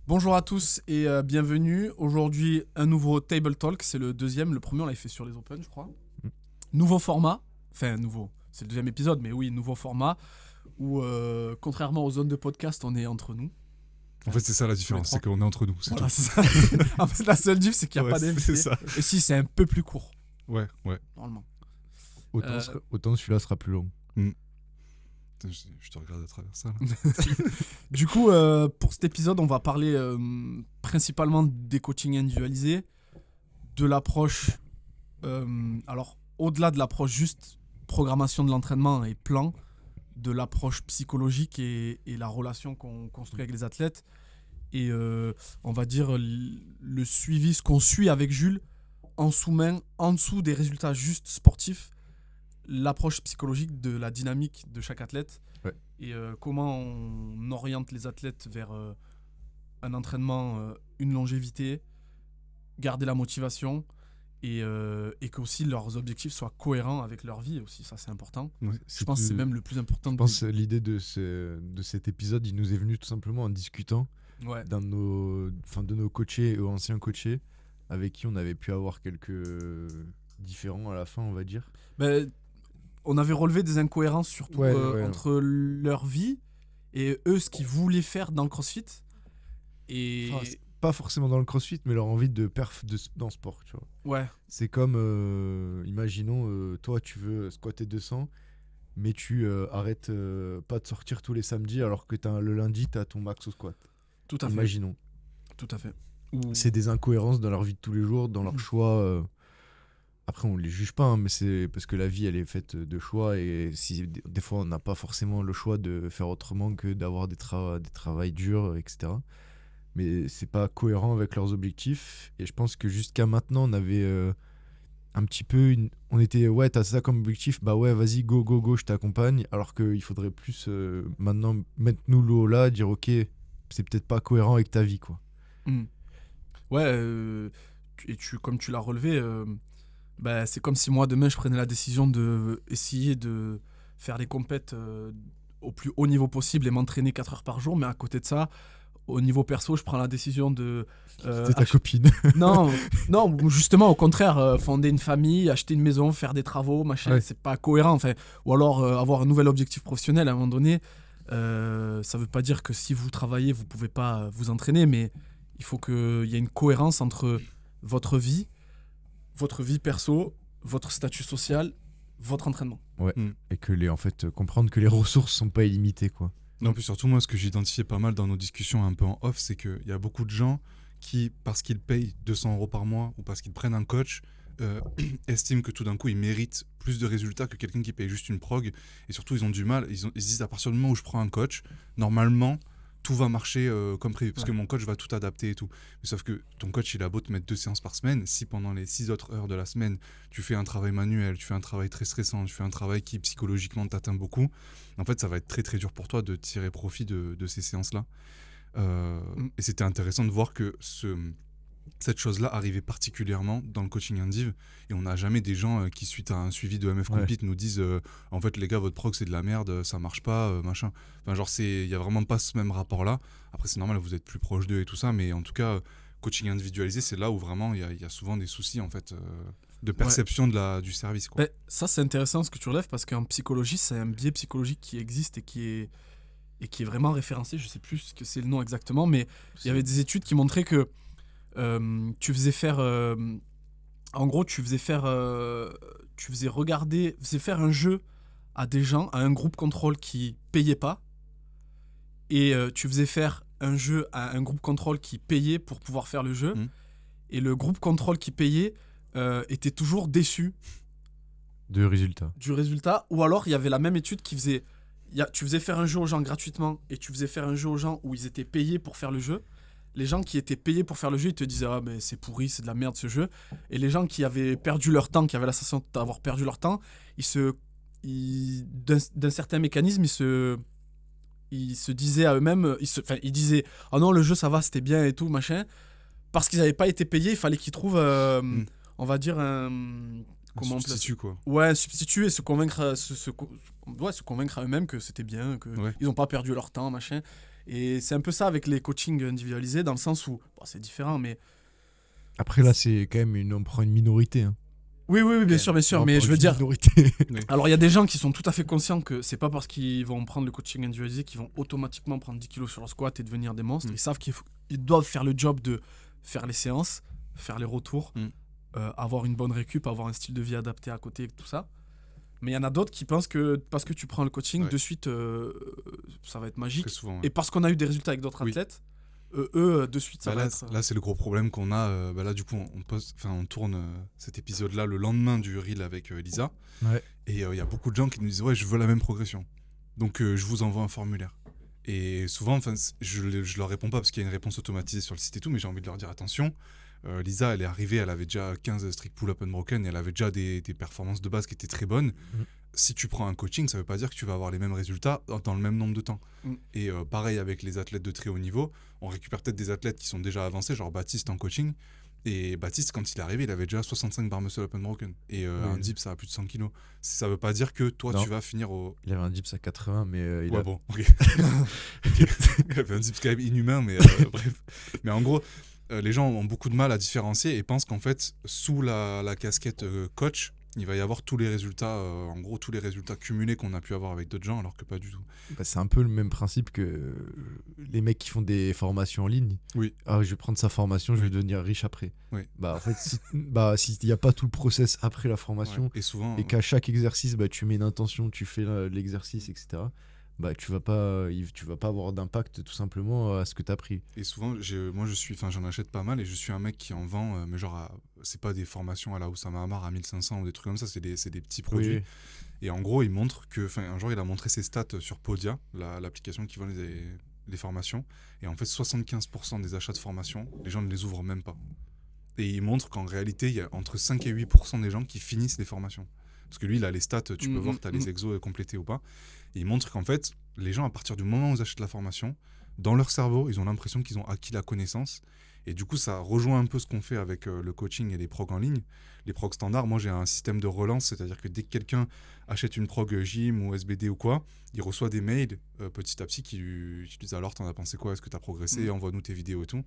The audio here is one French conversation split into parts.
Bonjour à tous et bienvenue. Aujourd'hui, un nouveau Table Talk. C'est le deuxième. Le premier, on l'avait fait sur les Open, je crois. Nouveau format. Enfin, nouveau. C'est le deuxième épisode, mais oui, nouveau format. Où, contrairement aux zones de podcast, on est entre nous. En fait, c'est ça la différence, c'est qu'on est entre nous. Voilà, c'est ça. En fait, la seule diff, c'est qu'il n'y a pas d'invité. C'est ça. Et si, c'est un peu plus court, Ouais. normalement. Autant celui-là sera plus long. Putain, je te regarde à travers ça. Là. Du coup, pour cet épisode, on va parler principalement des coachings individualisés, de l'approche, alors au-delà de l'approche juste programmation de l'entraînement et plan, de l'approche psychologique et la relation qu'on construit avec les athlètes, et on va dire le suivi, ce qu'on suit avec Jules, en sous-main, en dessous des résultats juste sportifs, l'approche psychologique de la dynamique de chaque athlète. Ouais. Et comment on oriente les athlètes vers un entraînement, une longévité, garder la motivation et que aussi leurs objectifs soient cohérents avec leur vie aussi, ça c'est important. Ouais, Je pense que c'est même le plus important. Je pense que l'idée de cet épisode, il nous est venu tout simplement en discutant Ouais. de nos coachés et anciens coachés avec qui on avait pu avoir quelques différends à la fin, on va dire. Ben, on avait relevé des incohérences surtout entre leur vie et eux ce qu'ils voulaient faire dans le CrossFit. Et Enfin, pas forcément dans le CrossFit, mais leur envie de perf dans le sport, tu vois. ouais, C'est comme, imaginons, toi tu veux squatter 200, mais tu arrêtes pas de sortir tous les samedis alors que le lundi tu as ton max au squat. tout à fait. Imaginons. Tout à fait. C'est des incohérences dans leur vie de tous les jours, dans leurs choix. Après, on les juge pas, hein, mais c'est parce que la vie, elle est faite de choix. Et si des fois, on n'a pas forcément le choix de faire autrement que d'avoir des travails durs, etc. Mais c'est pas cohérent avec leurs objectifs. Et je pense que jusqu'à maintenant, on avait un petit peu... On était, ouais, t'as ça comme objectif, bah ouais, vas-y, go, je t'accompagne. Alors qu'il faudrait plus maintenant mettre nous l'eau là, dire, ok, c'est peut-être pas cohérent avec ta vie, quoi. Ouais, et comme tu l'as relevé, bah, c'est comme si moi demain je prenais la décision de essayer de faire des compètes au plus haut niveau possible et m'entraîner 4 heures par jour, mais à côté de ça, au niveau perso, je prends la décision de... C'était ta copine. Non, justement, au contraire, fonder une famille, acheter une maison, faire des travaux, machin, Ouais. c'est pas cohérent. Enfin, ou alors avoir un nouvel objectif professionnel à un moment donné. Ça veut pas dire que si vous travaillez, vous pouvez pas vous entraîner, mais il faut qu'il y ait une cohérence entre votre vie perso, votre statut social, votre entraînement. Ouais. Mm. Et que en fait, comprendre que les ressources sont pas illimitées, quoi. Non, puis surtout, moi, ce que j'ai identifié pas mal dans nos discussions un peu en off, c'est qu'il y a beaucoup de gens qui, parce qu'ils payent 200 € par mois ou parce qu'ils prennent un coach, estiment que tout d'un coup, ils méritent plus de résultats que quelqu'un qui paye juste une prog. Et surtout, ils ont du mal. Ils se disent, à partir du moment où je prends un coach, normalement, tout va marcher comme prévu, parce que mon coach va tout adapter et tout. Mais sauf que ton coach, il a beau te mettre 2 séances par semaine, si pendant les 6 autres heures de la semaine, tu fais un travail manuel, tu fais un travail très stressant, tu fais un travail qui psychologiquement t'atteint beaucoup, en fait, ça va être très très dur pour toi de tirer profit de ces séances-là. Et c'était intéressant de voir que cette chose-là arrivait particulièrement dans le coaching indiv, et on n'a jamais des gens qui, suite à un suivi de MF Compete, nous disent en fait les gars, votre prog c'est de la merde, ça marche pas, machin. Enfin, genre, il y a vraiment pas ce même rapport-là. Après, c'est normal, vous êtes plus proche d'eux et tout ça, mais en tout cas, coaching individualisé, c'est là où vraiment il y a souvent des soucis en fait de perception du service, quoi. Ben, ça, c'est intéressant ce que tu relèves, parce qu'en psychologie, c'est un biais psychologique qui existe et qui est vraiment référencé. Je sais plus ce que c'est le nom exactement, mais il y avait des études qui montraient que tu faisais faire en gros tu faisais faire un jeu à des gens, à un groupe contrôle qui payait pas, et tu faisais faire un jeu à un groupe contrôle qui payait pour pouvoir faire le jeu, et le groupe contrôle qui payait était toujours déçu De résultats. du résultat. Ou alors il y avait la même étude qui faisait tu faisais faire un jeu aux gens gratuitement et tu faisais faire un jeu aux gens où ils étaient payés pour faire le jeu. Les gens qui étaient payés pour faire le jeu, ils te disaient « Ah, mais c'est pourri, c'est de la merde ce jeu ». Et les gens qui avaient perdu leur temps, qui avaient la sensation d'avoir perdu leur temps, d'un certain mécanisme, ils se disaient à eux-mêmes, ils disaient « Ah non, le jeu, ça va, c'était bien et tout, machin ». Parce qu'ils n'avaient pas été payés, il fallait qu'ils trouvent, on va dire, un substitut, quoi. Ouais, un substitut, et se convaincre à eux-mêmes que c'était bien, qu'ils n'ont pas perdu leur temps, machin. Et c'est un peu ça avec les coachings individualisés, dans le sens où, bon, c'est différent, mais... Après, là, c'est quand même on prend une minorité. Hein. Oui, bien sûr, On mais prend je veux une dire... minorité. Alors, il y a des gens qui sont tout à fait conscients que c'est pas parce qu'ils vont prendre le coaching individualisé qu'ils vont automatiquement prendre 10 kilos sur le squat et devenir des monstres. Ils savent qu'ils doivent faire le job de faire les séances, faire les retours, avoir une bonne récup, avoir un style de vie adapté à côté, tout ça. Mais il y en a d'autres qui pensent que parce que tu prends le coaching, de suite, ça va être magique. Très souvent, Et parce qu'on a eu des résultats avec d'autres athlètes, eux, de suite, ça va être... Là, c'est le gros problème qu'on a. Là, du coup, on tourne cet épisode-là le lendemain du reel avec Elisa. Ouais. Et il y a beaucoup de gens qui nous disent « Ouais, je veux la même progression. Donc, je vous envoie un formulaire. » Et souvent, je leur réponds pas parce qu'il y a une réponse automatisée sur le site et tout, mais j'ai envie de leur dire « Attention, Lisa, elle est arrivée, elle avait déjà 15 strict pull-up unbroken et elle avait déjà des performances de base qui étaient très bonnes. Si tu prends un coaching, ça veut pas dire que tu vas avoir les mêmes résultats dans le même nombre de temps. Et pareil avec les athlètes de très haut niveau, on récupère peut-être des athlètes qui sont déjà avancés, genre Baptiste en coaching. Et Baptiste, quand il est arrivé, il avait déjà 65 bar muscle up unbroken. Et un dip, ça a plus de 100 kilos. Ça veut pas dire que toi, tu vas finir au... Il avait un dips à 80, mais il a... bon, ok. Il avait un dips quand même inhumain, mais bref. Mais en gros, les gens ont beaucoup de mal à différencier et pensent qu'en fait, sous la casquette coach, il va y avoir tous les résultats, en gros, tous les résultats cumulés qu'on a pu avoir avec d'autres gens, alors que pas du tout. Bah, c'est un peu le même principe que les mecs qui font des formations en ligne. Oui. Ah, je vais prendre sa formation, je vais devenir riche après. Oui. Bah, en fait, s'il n'y a pas tout le process après la formation, et souvent, et qu'à chaque exercice, bah, tu mets une intention, tu fais l'exercice, etc., bah, tu vas pas avoir d'impact tout simplement à ce que tu as pris. Et souvent, j'en achète pas mal et je suis un mec qui en vend, mais genre, c'est pas des formations à la Oussama Hamar à 1500 ou des trucs comme ça, c'est des petits produits. Oui. Et en gros, il montre que, un jour, il a montré ses stats sur Podia, l'application qui vend les formations. Et en fait, 75% des achats de formation, les gens ne les ouvrent même pas. Et il montre qu'en réalité, il y a entre 5 et 8% des gens qui finissent les formations. Parce que lui, il a les stats, tu peux voir, tu as les exos complétés ou pas. Et il montre qu'en fait, les gens, à partir du moment où ils achètent la formation, dans leur cerveau, ils ont l'impression qu'ils ont acquis la connaissance. Et du coup, ça rejoint un peu ce qu'on fait avec le coaching et les progs en ligne. Les progs standards, moi, j'ai un système de relance, c'est-à-dire que dès que quelqu'un achète une prog gym ou SBD ou quoi, il reçoit des mails petit à petit qui lui disent « Alors, t'en as pensé quoi? Est-ce que t'as progressé? Envoie-nous tes vidéos et tout. »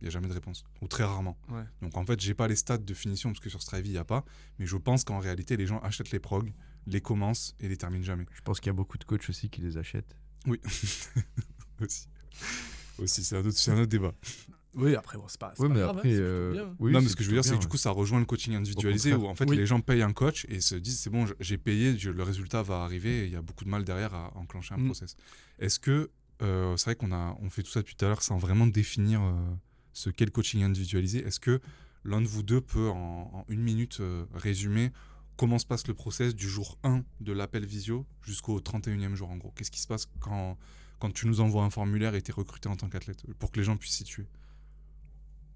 Il n'y a jamais de réponse, ou très rarement. Ouais. Donc en fait, j'ai pas les stats de finition parce que sur Strivey, il n'y a pas. Mais je pense qu'en réalité, les gens achètent les progs, les commencent et les terminent jamais. Je pense qu'il y a beaucoup de coachs aussi qui les achètent. Oui, aussi c'est un autre débat. Oui, après, bon, c'est pas mais grave, après, oui, non, mais ce que je veux dire, c'est que du coup, ça rejoint le coaching individualisé où en fait, les gens payent un coach et se disent c'est bon, j'ai payé, le résultat va arriver et il y a beaucoup de mal derrière à enclencher un process. Est-ce que, c'est vrai qu'on fait tout ça depuis tout à l'heure sans vraiment définir ce qu'est le coaching individualisé. Est-ce que l'un de vous deux peut en une minute résumer comment se passe le process du jour 1 de l'appel visio jusqu'au 31e jour en gros? Qu'est-ce qui se passe quand tu nous envoies un formulaire et tu es recruté en tant qu'athlète pour que les gens puissent s'y situer?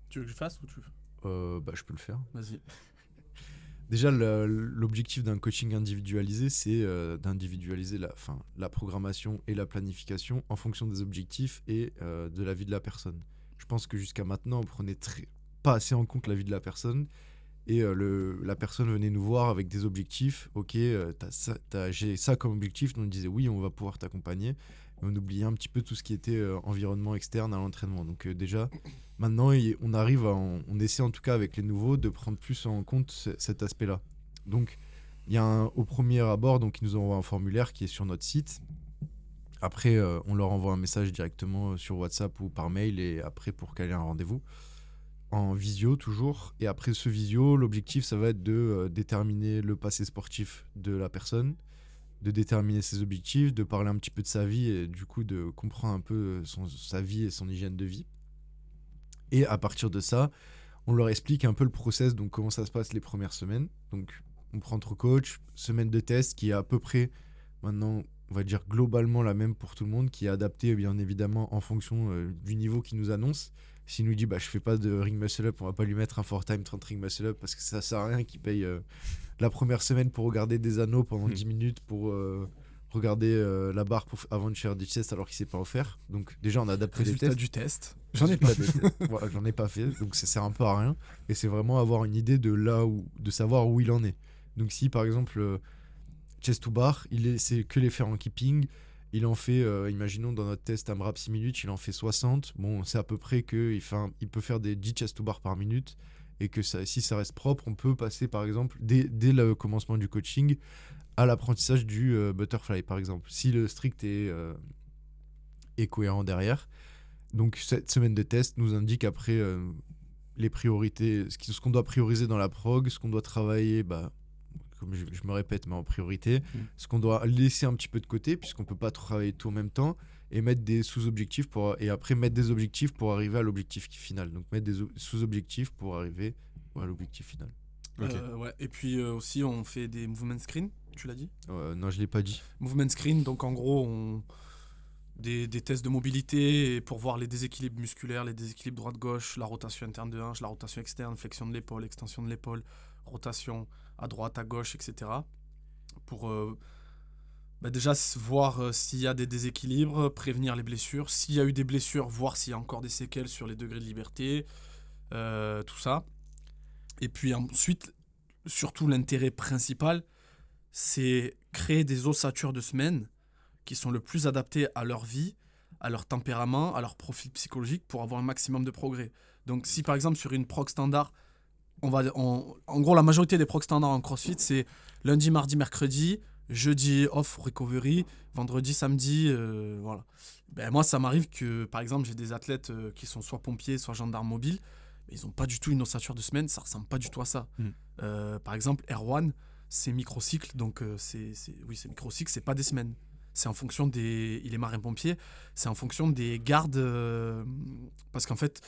Tu veux que je fasse ou tu veux je peux le faire. Vas-y. Déjà, l'objectif d'un coaching individualisé, c'est d'individualiser la programmation et la planification en fonction des objectifs et de la vie de la personne. Je pense que jusqu'à maintenant, on prenait pas assez en compte la vie de la personne et la personne venait nous voir avec des objectifs. Ok, j'ai ça comme objectif. Donc on disait oui, on va pouvoir t'accompagner. Et on oubliait un petit peu tout ce qui était environnement externe à l'entraînement. Donc déjà, maintenant, on essaie en tout cas avec les nouveaux de prendre plus en compte cet aspect-là. Donc il y a au premier abord, donc ils nous envoient un formulaire qui est sur notre site. Après, on leur envoie un message directement sur WhatsApp ou par mail et après pour caler un rendez-vous en visio toujours. Et après ce visio, l'objectif, ça va être de déterminer le passé sportif de la personne, de déterminer ses objectifs, de parler un petit peu de sa vie et du coup de comprendre un peu sa vie et son hygiène de vie. Et à partir de ça, on leur explique un peu le process, donc comment ça se passe les premières semaines. Donc on prend notre coach, semaine de test qui est à peu près maintenant... on va dire globalement la même pour tout le monde, qui est adaptée bien évidemment en fonction du niveau qu'il nous annonce. S'il nous dit je fais pas de ring muscle up, on va pas lui mettre un 4x 30 ring muscle up parce que ça sert à rien qu'il paye la première semaine pour regarder des anneaux pendant 10 minutes pour regarder la barre avant de faire des tests alors qu'il s'est pas offert. Donc déjà on a adapté les tests. Du test. J'en ai pas voilà, j'en ai pas fait, donc ça sert un peu à rien. Et c'est vraiment avoir une idée de savoir où il en est. Donc si par exemple chest to bar, c'est que les faire en keeping il en fait, imaginons dans notre test AMRAP 6 minutes, il en fait 60. Bon, c'est à peu près qu'il peut faire des 10 chest to bar par minute. Et que si ça reste propre, on peut passer par exemple, dès le commencement du coaching, à l'apprentissage du butterfly par exemple. Si le strict est cohérent derrière. Donc cette semaine de test nous indique après les priorités, ce qu'on doit prioriser dans la prog, ce qu'on doit travailler, comme je me répète, mais en priorité, ce qu'on doit laisser un petit peu de côté, puisqu'on ne peut pas travailler tout en même temps, et mettre des sous-objectifs, et après mettre des objectifs pour arriver à l'objectif final. Donc mettre des sous-objectifs pour arriver à l'objectif final. Ok. Ouais. Et puis aussi, on fait des movement screen, tu l'as dit? Non, je ne l'ai pas dit. Movement screen, donc en gros, des tests de mobilité pour voir les déséquilibres musculaires, les déséquilibres droite-gauche, la rotation interne de hanche, la rotation externe, flexion de l'épaule, extension de l'épaule, rotation à droite, à gauche, etc. Pour déjà voir s'il y a des déséquilibres, prévenir les blessures. S'il y a eu des blessures, voir s'il y a encore des séquelles sur les degrés de liberté, tout ça. Et puis ensuite, surtout l'intérêt principal, c'est créer des ossatures de semaine qui sont le plus adaptés à leur vie, à leur tempérament, à leur profil psychologique pour avoir un maximum de progrès. Donc si par exemple sur une prog standard, en gros la majorité des prog standards en CrossFit, c'est lundi, mardi, mercredi, jeudi off recovery, vendredi, samedi, voilà. Ben, moi ça m'arrive que par exemple j'ai des athlètes qui sont soit pompiers, soit gendarmes mobiles, mais ils n'ont pas du tout une ossature de semaine, ça ressemble pas du tout à ça. Par exemple Erwan, c'est microcycle, donc c'est microcycle, c'est pas des semaines. C'est en fonction il est marin-pompier, c'est en fonction des gardes, parce qu'en fait,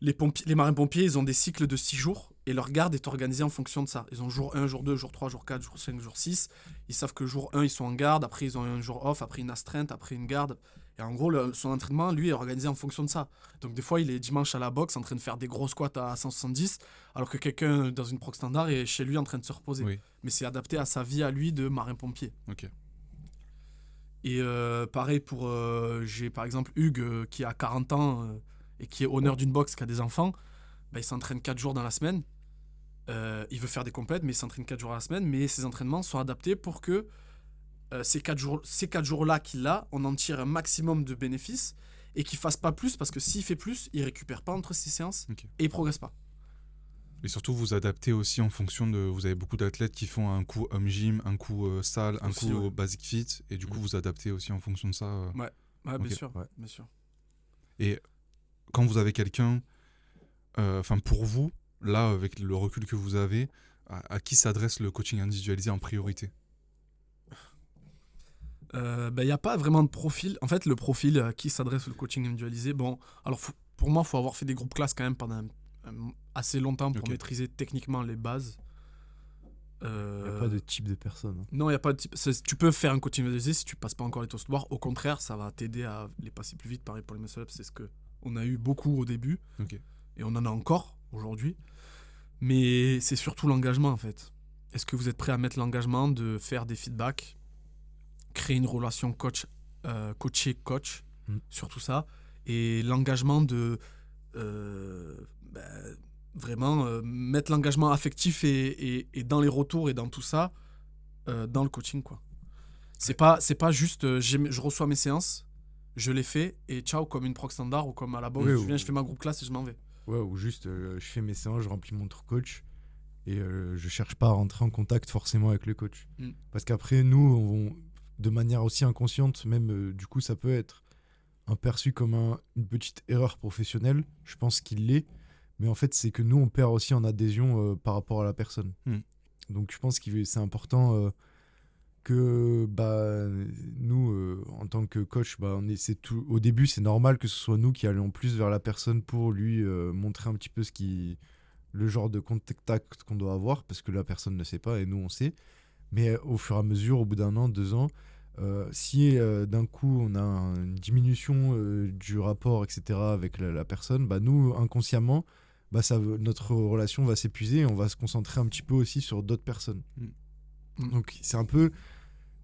les marins-pompiers, ils ont des cycles de 6 jours, et leur garde est organisée en fonction de ça. Ils ont jour 1, jour 2, jour 3, jour 4, jour 5, jour 6. Ils savent que jour 1, ils sont en garde, après ils ont un jour off, après une astreinte, après une garde. Et en gros, son entraînement, lui, est organisé en fonction de ça. Donc des fois, il est dimanche à la boxe en train de faire des gros squats à 170, alors que quelqu'un dans une prog standard est chez lui en train de se reposer. Oui. Mais c'est adapté à sa vie à lui de marin-pompier. Ok. Et pareil pour, j'ai par exemple Hugues qui a 40 ans et qui est honneur d'une boxe, qui a des enfants, il s'entraîne 4 jours dans la semaine. Il veut faire des compètes, mais il s'entraîne 4 jours à la semaine. Mais ses entraînements sont adaptés pour que ces 4 jours-là qu'il a, on en tire un maximum de bénéfices et qu'il ne fasse pas plus, parce que s'il fait plus, il ne récupère pas entre ses séances et il ne progresse pas. Et surtout, vous adaptez aussi en fonction de... Vous avez beaucoup d'athlètes qui font un coup home gym, un coup salle, un Aussi, coup basic fit. Et du coup, vous adaptez aussi en fonction de ça. Ouais, Ok. bien sûr. Ouais. Bien sûr. Et quand vous avez quelqu'un... pour vous, là, avec le recul que vous avez, à qui s'adresse le coaching individualisé en priorité? Il n'y a pas vraiment de profil. En fait, le profil à qui s'adresse le coaching individualisé, bon, alors pour moi, il faut avoir fait des groupes classes quand même pendant assez longtemps pour maîtriser techniquement les bases. Il n'y a pas de type de personne. Non, il n'y a pas de type. Tu peux faire un coaching individualisé si tu passes pas encore les toast bars. Au contraire, ça va t'aider à les passer plus vite. Pareil pour les muscle-ups, c'est ce qu'on a eu beaucoup au début. Ok. Et on en a encore aujourd'hui. Mais c'est surtout l'engagement, en fait. Est-ce que vous êtes prêt à mettre l'engagement de faire des feedbacks, créer une relation coaché-coach, sur tout ça, et l'engagement de vraiment mettre l'engagement affectif et dans les retours et dans tout ça, dans le coaching, quoi. C'est pas juste je reçois mes séances, je les fais et ciao, comme une prog standard ou comme à la boxe, je viens, je fais ma groupe classe et je m'en vais. Ouais, ou juste je fais mes séances, je remplis mon tour coach et je cherche pas à rentrer en contact forcément avec le coach. Parce qu'après, nous, de manière aussi inconsciente, même du coup, ça peut être perçu comme une petite erreur professionnelle. Je pense qu'il l'est. Mais en fait, c'est que nous, on perd aussi en adhésion par rapport à la personne. Donc, je pense que c'est important que nous, en tant que coach, au début, c'est normal que ce soit nous qui allons plus vers la personne pour lui montrer un petit peu le genre de contact qu'on doit avoir, parce que la personne ne sait pas et nous, on sait. Mais au fur et à mesure, au bout d'1 an, 2 ans, si d'un coup on a une diminution du rapport, etc., avec la personne, nous, inconsciemment, notre relation va s'épuiser et on va se concentrer un petit peu aussi sur d'autres personnes. Donc c'est un peu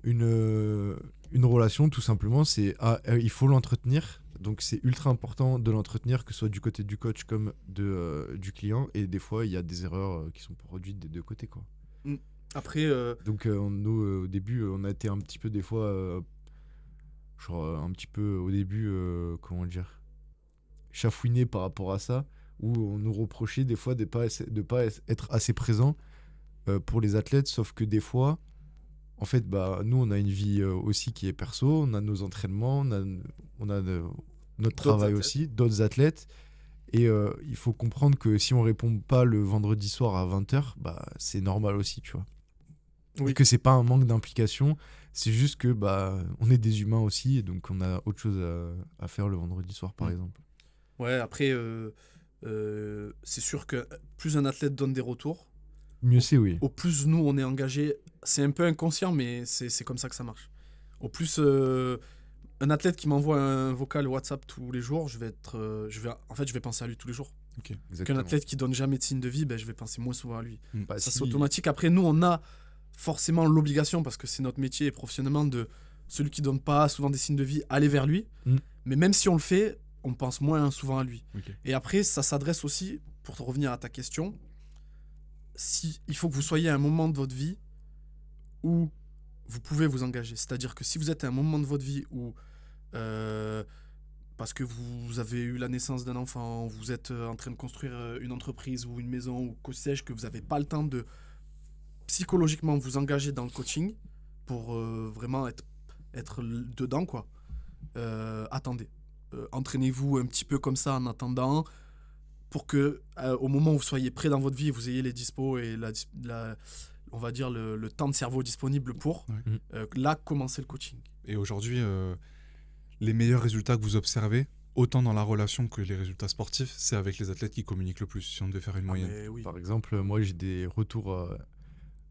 une relation, tout simplement, il faut l'entretenir. Donc c'est ultra important de l'entretenir, que ce soit du côté du coach comme du client. Et des fois, il y a des erreurs qui sont produites des deux côtés, quoi. Après, donc nous, au début, on a été un petit peu des fois genre un petit peu au début, comment dire, chafouinés par rapport à ça, où on nous reprochait des fois de pas être assez présent pour les athlètes, sauf que des fois, en fait, bah, nous, on a une vie aussi qui est perso, on a nos entraînements, on a notre travail athlètes. aussi, d'autres athlètes. Et il faut comprendre que si on répond pas le vendredi soir à 20h, bah, c'est normal aussi, tu vois. Oui. Et que c'est pas un manque d'implication, c'est juste que bah, on est des humains aussi, et donc on a autre chose à faire le vendredi soir, par exemple. Ouais, après, c'est sûr que plus un athlète donne des retours, Mieux c'est, oui. au plus nous on est engagé. C'est un peu inconscient, mais c'est comme ça que ça marche. Au plus un athlète qui m'envoie un vocal WhatsApp tous les jours, je vais penser à lui tous les jours. Qu'un Exactement. athlète qui donne jamais de signe de vie, ben, je vais penser moins souvent à lui. Bah, Ça si- c'est automatique. Après nous on a forcément l'obligation, parce que c'est notre métier et professionnellement, de celui qui donne pas souvent des signes de vie, aller vers lui. Mm. Mais même si on le fait, on pense moins souvent à lui. Ok. Et après, ça s'adresse aussi, pour te revenir à ta question, il faut que vous soyez à un moment de votre vie où vous pouvez vous engager. C'est-à-dire que si vous êtes à un moment de votre vie où, parce que vous avez eu la naissance d'un enfant, vous êtes en train de construire une entreprise ou une maison ou que sais-je, que vous n'avez pas le temps de psychologiquement vous engager dans le coaching pour vraiment être dedans, quoi. Attendez. Entraînez-vous un petit peu comme ça en attendant, pour que au moment où vous soyez prêt dans votre vie, vous ayez les dispos et on va dire le temps de cerveau disponible pour là commencer le coaching. Et aujourd'hui, les meilleurs résultats que vous observez, autant dans la relation que les résultats sportifs, c'est avec les athlètes qui communiquent le plus, si on devait faire une moyenne. Mais oui. Par exemple, moi j'ai des retours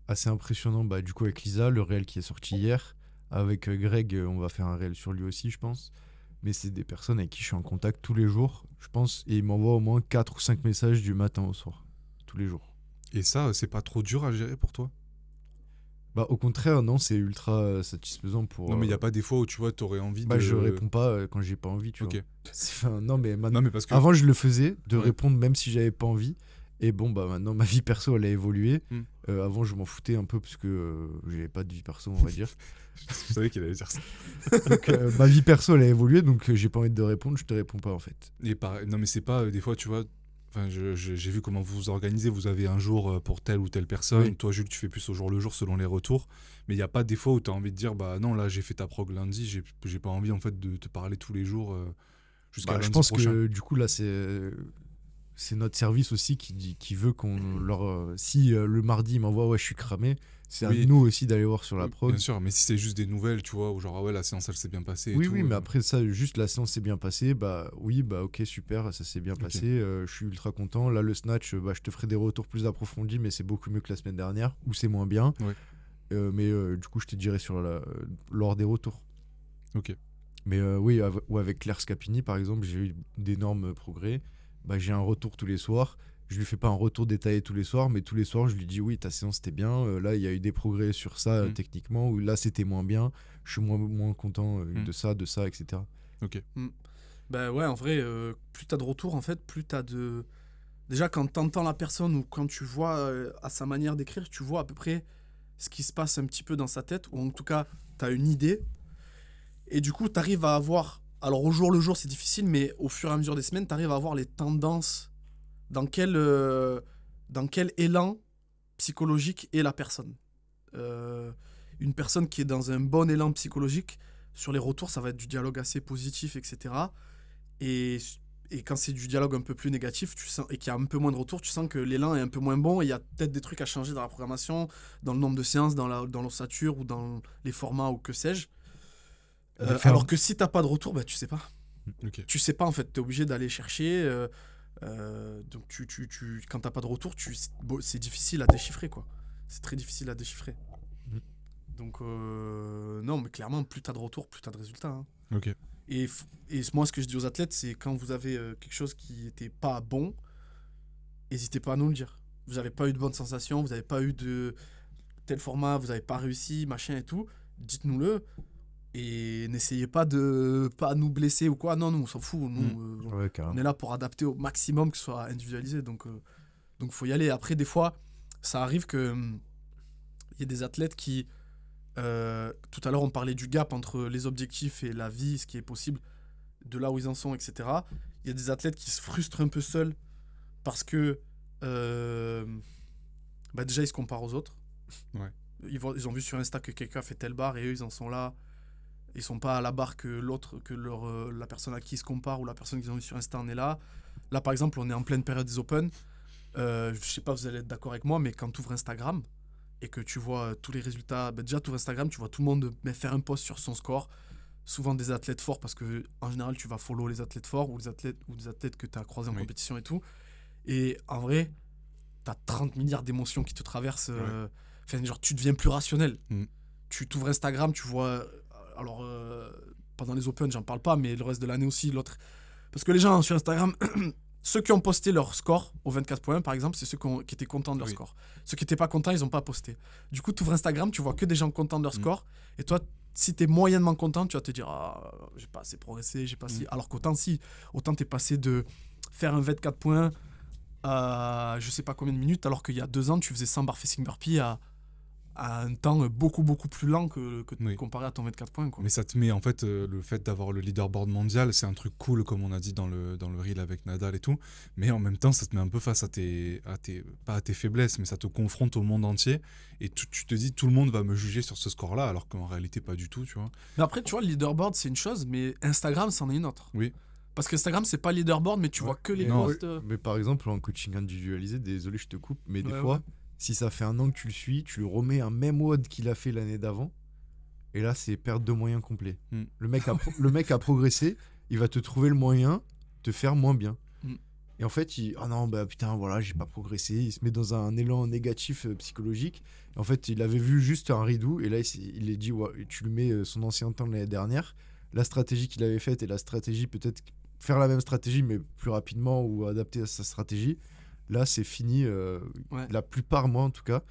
assez impressionnants, bah, du coup avec Lisa, le réel qui est sorti hier. Avec Greg, on va faire un réel sur lui aussi, je pense. Mais c'est des personnes avec qui je suis en contact tous les jours, je pense, et ils m'envoient au moins 4 ou 5 messages du matin au soir, tous les jours. Et ça, c'est pas trop dur à gérer pour toi? Bah, au contraire, non, c'est ultra satisfaisant pour. Non, mais il n'y a pas des fois où tu vois, t'aurais envie Bah, de. je réponds pas quand j'ai pas envie, tu Ok. vois. Enfin, non, mais maintenant. Non, mais parce que. Avant, je le faisais, de Ouais. répondre même si j'avais pas envie. Et bon, bah maintenant, ma vie perso, elle a évolué. Hmm. Avant, je m'en foutais un peu parce que j'avais pas de vie perso, on va dire. Je savais qu'il allait dire ça. Donc, ma vie perso, elle a évolué, donc j'ai pas envie de répondre, je te réponds pas en fait. Et pareil, non, mais c'est pas des fois, tu vois. Enfin, j'ai vu comment vous vous organisez. Vous avez un jour pour telle ou telle personne. Oui. Toi, Jules, tu fais plus au jour le jour selon les retours. Mais il n'y a pas des fois où tu as envie de dire, bah non, là, j'ai fait ta prog lundi. J'ai pas envie, en fait, de te parler tous les jours jusqu'à Bah, lundi je pense prochain. que du coup, là, c'est notre service aussi qui veut qu'on leur. Si le mardi, ils m'envoient, ouais, je suis cramé, c'est à Oui. nous aussi d'aller voir sur la Oui, prog. bien sûr, mais si c'est juste des nouvelles, tu vois, ou genre, ah ouais, la séance, elle s'est bien passée. Oui, et tout, oui, mais après ça, juste la séance s'est bien passée, bah oui, bah ok, super, ça s'est bien Ok. passé, je suis ultra content. Là, le snatch, bah, je te ferai des retours plus approfondis, mais c'est beaucoup mieux que la semaine dernière, ou c'est moins bien. Ouais. Mais du coup, je te dirai lors des retours. Ok. Mais oui, ou avec Claire Scapini, par exemple, j'ai eu d'énormes progrès. Bah, j'ai un retour tous les soirs. Je lui fais pas un retour détaillé tous les soirs, mais tous les soirs, je lui dis oui, ta séance c'était bien. Là, il y a eu des progrès sur ça techniquement, ou là, c'était moins bien. Je suis moins content de ça, etc. Ok. Ben ouais, en vrai, plus t'as de retours, en fait, plus t'as de... Déjà, quand t'entends la personne ou quand tu vois à sa manière d'écrire, tu vois à peu près ce qui se passe un petit peu dans sa tête, ou en tout cas, t'as une idée. Et du coup, t'arrives à avoir... Alors, au jour le jour, c'est difficile, mais au fur et à mesure des semaines, t'arrives à avoir les tendances, dans quel élan psychologique est la personne. Une personne qui est dans un bon élan psychologique, sur les retours, ça va être du dialogue assez positif, etc. Et quand c'est du dialogue un peu plus négatif, tu sens, et qu'il y a un peu moins de retours, tu sens que l'élan est un peu moins bon, et il y a peut-être des trucs à changer dans la programmation, dans le nombre de séances, dans l'ossature ou dans les formats ou que sais-je. Alors que si t'as pas de retour, bah tu sais pas. Ok. Tu sais pas, en fait, t'es obligé d'aller chercher. Donc quand t'as pas de retour, c'est difficile à déchiffrer, quoi. C'est très difficile à déchiffrer. Donc non, mais clairement, plus t'as de retour, plus t'as de résultats, hein. Ok. Et moi, ce que je dis aux athlètes, c'est quand vous avez quelque chose qui n'était pas bon, n'hésitez pas à nous le dire. Vous n'avez pas eu de bonnes sensations, vous n'avez pas eu de tel format, vous n'avez pas réussi, machin et tout. Dites-nous-le. Et n'essayez pas de pas nous blesser ou quoi. Non, nous, on s'en fout. Nous, Ouais, on est là pour adapter au maximum, que ce soit individualisé. Donc, faut y aller. Après, des fois, ça arrive que y ait des athlètes qui tout à l'heure, on parlait du gap entre les objectifs et la vie, ce qui est possible, de là où ils en sont, etc. Il y a des athlètes qui se frustrent un peu seuls parce que déjà, ils se comparent aux autres. Ouais. Ils ont vu sur Insta que quelqu'un a fait telle barre et eux, ils en sont là. Ils sont pas à la barre que l'autre, la personne à qui ils se comparent ou la personne qu'ils ont vu sur Insta en est là. Là, par exemple, on est en pleine période des Open. Je sais pas, vous allez être d'accord avec moi, mais quand tu ouvres Instagram et que tu vois tous les résultats, déjà, tu ouvres Instagram, tu vois tout le monde faire un post sur son score. Souvent des athlètes forts, parce que en général, tu vas follow les athlètes forts ou des athlètes que tu as croisés en compétition et tout. Et en vrai, tu as 30 milliards d'émotions qui te traversent. Genre, tu deviens plus rationnel. Tu t'ouvres Instagram, tu vois. Alors, pendant les Open, j'en parle pas, mais le reste de l'année aussi, l'autre. Parce que les gens sur Instagram, ceux qui ont posté leur score au 24 points, par exemple, c'est ceux qui étaient contents de leur score. Ceux qui n'étaient pas contents, ils n'ont pas posté. Du coup, tu ouvres Instagram, tu vois que des gens contents de leur score. Et toi, si tu es moyennement content, tu vas te dire ah, j'ai pas assez progressé, j'ai pas assez. Alors qu'autant autant tu es passé de faire un 24 points à je sais pas combien de minutes, alors qu'il y a 2 ans, tu faisais 100 barres facing burpee à un temps beaucoup plus lent que comparé à ton 24 points, quoi. Mais ça te met en fait le fait d'avoir le leaderboard mondial, c'est un truc cool comme on a dit dans le reel avec Nadal et tout, mais en même temps ça te met un peu face à pas à tes faiblesses, mais ça te confronte au monde entier et tu te dis tout le monde va me juger sur ce score là alors qu'en réalité pas du tout, tu vois. Mais après tu vois, le leaderboard c'est une chose, mais Instagram c'en est une autre. Oui. Parce qu'Instagram c'est pas leaderboard, mais tu vois que les posts. Mais par exemple en coaching individualisé, désolé je te coupe, mais des fois si ça fait 1 an que tu le suis, tu le remets un même WOD qu'il a fait l'année d'avant. Et là, c'est perte de moyens complet. Le mec a progressé, il va te trouver le moyen de te faire moins bien. Et en fait, non, bah putain, voilà, j'ai pas progressé. Il se met dans un élan négatif psychologique. Et en fait, il avait vu juste un ridou. Et là, il est dit, ouais, tu lui mets son ancien temps de l'année dernière. La stratégie qu'il avait faite et la stratégie, peut-être faire la même stratégie, mais plus rapidement ou adapter à sa stratégie. Là, c'est fini. La plupart, moi en tout cas,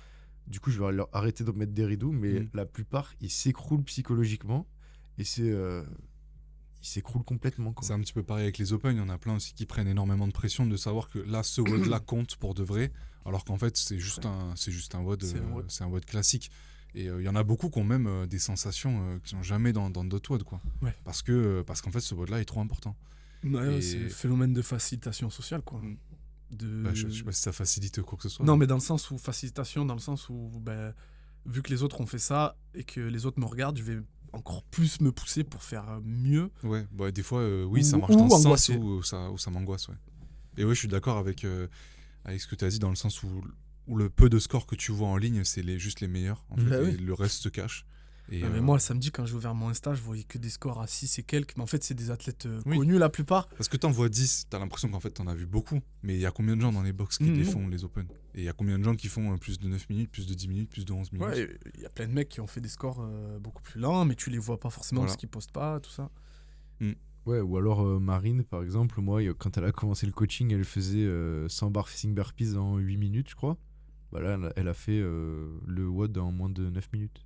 du coup, je vais arrêter de mettre des rideaux, mais la plupart, ils s'écroulent psychologiquement et ils s'écroulent complètement, quoi. C'est un petit peu pareil avec les Open. Il y en a plein aussi qui prennent énormément de pression de savoir que là, ce WOD-là compte pour de vrai, alors qu'en fait, c'est juste un WOD, c'est un WOD classique. Et il y en a beaucoup qui ont même des sensations qui sont jamais dans d'autres WOD, quoi. Ouais. Parce qu'en fait, ce WOD-là est trop important. Ouais, c'est le phénomène de facilitation sociale, quoi. Je sais pas si ça facilite quoi que ce soit. Non, mais dans le sens où facilitation, dans le sens où vu que les autres ont fait ça et que les autres me regardent, je vais encore plus me pousser pour faire mieux. Ouais, bah, des fois, oui, ça marche dans le sens où ça m'angoisse. Ouais. Et oui, je suis d'accord avec ce que tu as dit, dans le sens où le peu de scores que tu vois en ligne, c'est juste les meilleurs. En fait, et le reste se cache. Et mais moi, samedi, quand j'ai ouvert mon Insta, je voyais que des scores à 6 et quelques. Mais en fait, c'est des athlètes connus la plupart. Parce que t'en vois 10, t'as l'impression qu'en fait, t'en as vu beaucoup. Mais il y a combien de gens dans les box qui les font, les Open? Et il y a combien de gens qui font plus de 9 minutes, plus de 10 minutes, plus de 11 minutes? Ouais, il y a plein de mecs qui ont fait des scores beaucoup plus lents, mais tu les vois pas forcément parce qu'ils postent pas, tout ça. Ouais, ou alors Marine, par exemple, moi, quand elle a commencé le coaching, elle faisait 100 barres facing burpees en 8 minutes, je crois. Bah là, elle a fait le WOD en moins de 9 minutes.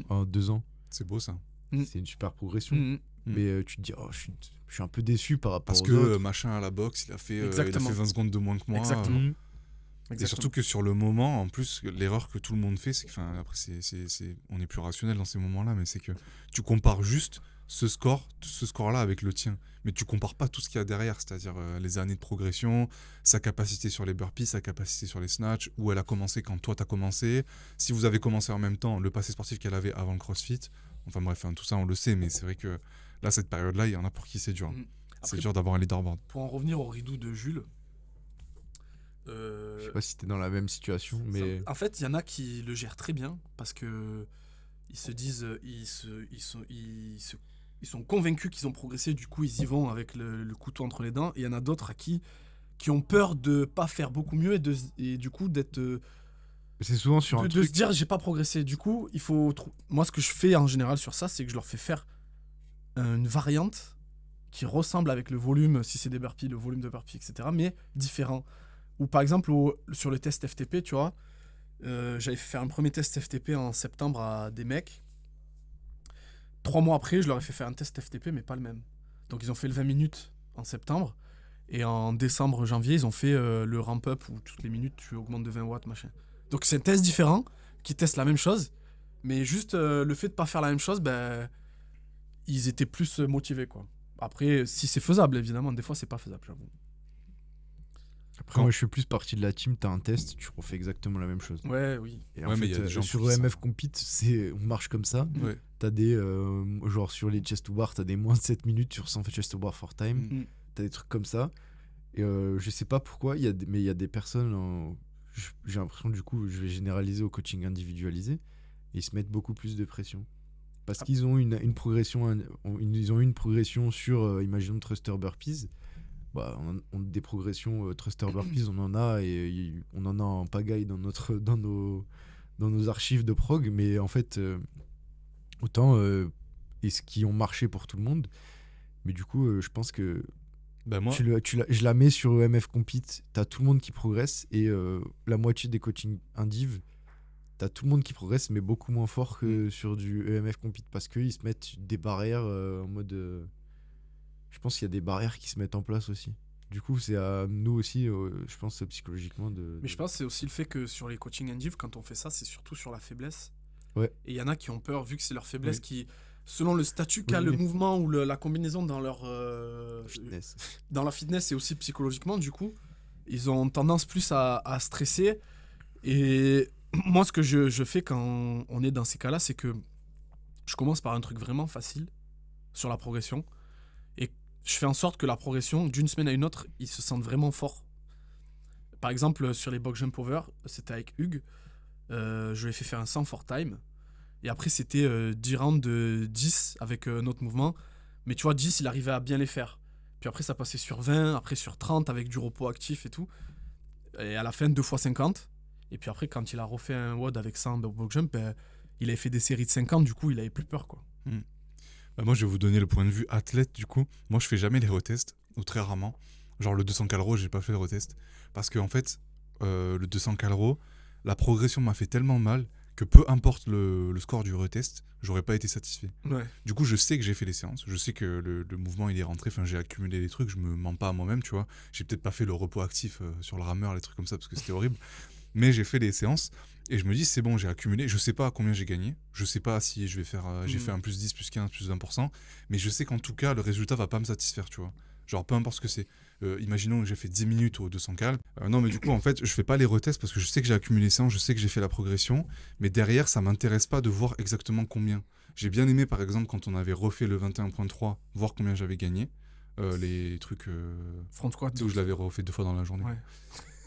En 2 ans. C'est beau, ça. C'est une super progression. Mais tu te dis, je suis un peu déçu par rapport parce aux que autres. Machin à la boxe, il a fait 20 secondes de moins que moi. Exactement. Et surtout que sur le moment, en plus, l'erreur que tout le monde fait, c'est que, après, on est plus rationnel dans ces moments-là, mais c'est que tu compares juste ce score-là avec le tien. Mais tu compares pas tout ce qu'il y a derrière, c'est-à-dire les années de progression, sa capacité sur les burpees, sa capacité sur les snatchs, où elle a commencé quand toi t'as commencé, si vous avez commencé en même temps, le passé sportif qu'elle avait avant le CrossFit. Enfin bref, tout ça on le sait, mais c'est vrai que là, cette période-là, il y en a pour qui c'est dur. Après, c'est dur d'avoir un leaderboard. Pour en revenir au ridou de Jules, je sais pas si t'es dans la même situation, mais en fait, il y en a qui le gèrent très bien parce que ils se disent, ils sont convaincus qu'ils ont progressé, du coup ils y vont avec le couteau entre les dents. Et il y en a d'autres qui ont peur de pas faire beaucoup mieux et du coup d'être c'est souvent sur un truc de se dire j'ai pas progressé. Du coup, il faut moi ce que je fais en général sur ça, c'est que je leur fais faire une variante qui ressemble avec le volume, si c'est des burpees, le volume de burpees, etc., mais différent. Ou par exemple sur le test FTP, tu vois, j'avais fait faire un premier test FTP en septembre à des mecs. 3 mois après, je leur ai fait faire un test FTP, mais pas le même. Donc ils ont fait le 20 minutes en septembre. Et en décembre, janvier, ils ont fait le ramp-up où toutes les minutes, tu augmentes de 20 watts, machin. Donc c'est un test différent qui teste la même chose, Mais juste le fait de pas faire la même chose, ben, ils étaient plus motivés, quoi. Après, si c'est faisable, évidemment, des fois, c'est pas faisable, j'avoue. Après, moi, je fais plus partie de la team. T'as un test, tu refais exactement la même chose. Ouais, oui. Et Ouais, en mais fait, y a des gens sur pour qui ça- EMF Compete, on marche comme ça. Ouais. T'as des. Genre sur les chest to bar, t'as des moins de 7 minutes sur 100 chest to bar for time. Mm. T'as des trucs comme ça. Et je sais pas pourquoi, mais il y a des personnes. J'ai l'impression, du coup, je vais généraliser au coaching individualisé. Et ils se mettent beaucoup plus de pression. Parce qu'ils ont une progression. Ils ont eu une progression sur, imaginons, thruster burpees. Bah, des progressions thruster burpees, on en a et on en a en pagaille dans nos archives de prog, mais en fait autant et ce qui ont marché pour tout le monde, mais du coup je pense que Bah, moi, je la mets sur EMF Compete, t'as tout le monde qui progresse et la moitié des coachings indiv, t'as tout le monde qui progresse mais beaucoup moins fort que sur du EMF Compete parce qu'ils se mettent des barrières en mode je pense qu'il y a des barrières qui se mettent en place aussi. Du coup, c'est à nous aussi, je pense, psychologiquement. Mais je pense que c'est aussi le fait que sur les coaching indiv, quand on fait ça, c'est surtout sur la faiblesse. Ouais. Et il y en a qui ont peur, vu que c'est leur faiblesse, Oui. qui, selon le statut qu'a Oui, le oui. mouvement ou la combinaison dans leur Fitness. dans la fitness et aussi psychologiquement, du coup, ils ont tendance plus à stresser. Et moi, ce que je fais quand on est dans ces cas-là, c'est que je commence par un truc vraiment facile sur la progression. Et je fais en sorte que la progression, d'une semaine à une autre, ils se sentent vraiment forts. Par exemple, sur les box jump over, c'était avec Hugues. Je lui ai fait faire un 100 for time. Et après, c'était 10 rounds de 10 avec notre mouvement. Mais tu vois, 10, il arrivait à bien les faire. Puis après, ça passait sur 20, après sur 30 avec du repos actif et tout. Et à la fin, 2 fois 50. Et puis après, quand il a refait un WOD avec 100 de box jump, ben, il avait fait des séries de 50. Du coup, il avait plus peur, quoi. Bah, moi, je vais vous donner le point de vue athlète, du coup. Moi, je fais jamais les retests, ou très rarement. Genre le 200 calro, j'ai pas fait le retest. Parce que, en fait, le 200 calro, la progression m'a fait tellement mal que peu importe le score du retest, j'aurais pas été satisfait. Ouais. Du coup, je sais que j'ai fait les séances, je sais que le mouvement il est rentré, enfin j'ai accumulé les trucs, je me mens pas à moi-même, tu vois. J'ai peut-être pas fait le repos actif sur le rameur, les trucs comme ça, parce que c'était horrible. Mais j'ai fait les séances et je me dis c'est bon, j'ai accumulé. Je sais pas à combien j'ai gagné, je sais pas si je vais faire, j'ai fait un plus 10, plus 15, plus 20%, mais je sais qu'en tout cas le résultat va pas me satisfaire, tu vois. Genre peu importe ce que c'est. Imaginons que j'ai fait 10 minutes au 200 cal. Non mais du coup en fait je fais pas les retests parce que je sais que j'ai accumulé les séances, je sais que j'ai fait la progression, mais derrière ça m'intéresse pas de voir exactement combien. J'ai bien aimé par exemple quand on avait refait le 21.3, voir combien j'avais gagné. Les trucs Front squat. tu sais, où je l'avais refait 2 fois dans la journée. Ouais.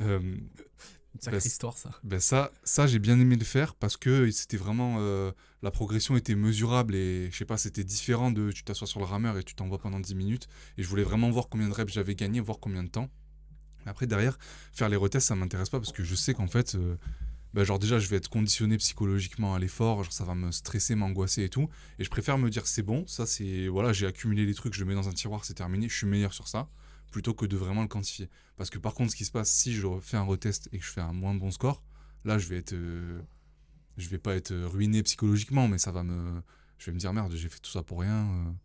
Euh, Une sacrée Bah, histoire, ça. Ben ça j'ai bien aimé le faire parce que c'était vraiment la progression était mesurable et je sais pas, c'était différent de tu t'assois sur le rameur et tu t'envoies pendant 10 minutes et je voulais vraiment voir combien de reps j'avais gagné, voir combien de temps. Après derrière faire les retests ça m'intéresse pas parce que je sais qu'en fait genre déjà je vais être conditionné psychologiquement à l'effort, genre ça va me stresser, m'angoisser et tout et je préfère me dire c'est bon, ça c'est voilà, j'ai accumulé les trucs, je le mets dans un tiroir, c'est terminé, je suis meilleur sur ça plutôt que de vraiment le quantifier. Parce que par contre, ce qui se passe, si je fais un retest et que je fais un moins bon score, là, je vais pas être ruiné psychologiquement, mais je vais me dire merde, j'ai fait tout ça pour rien.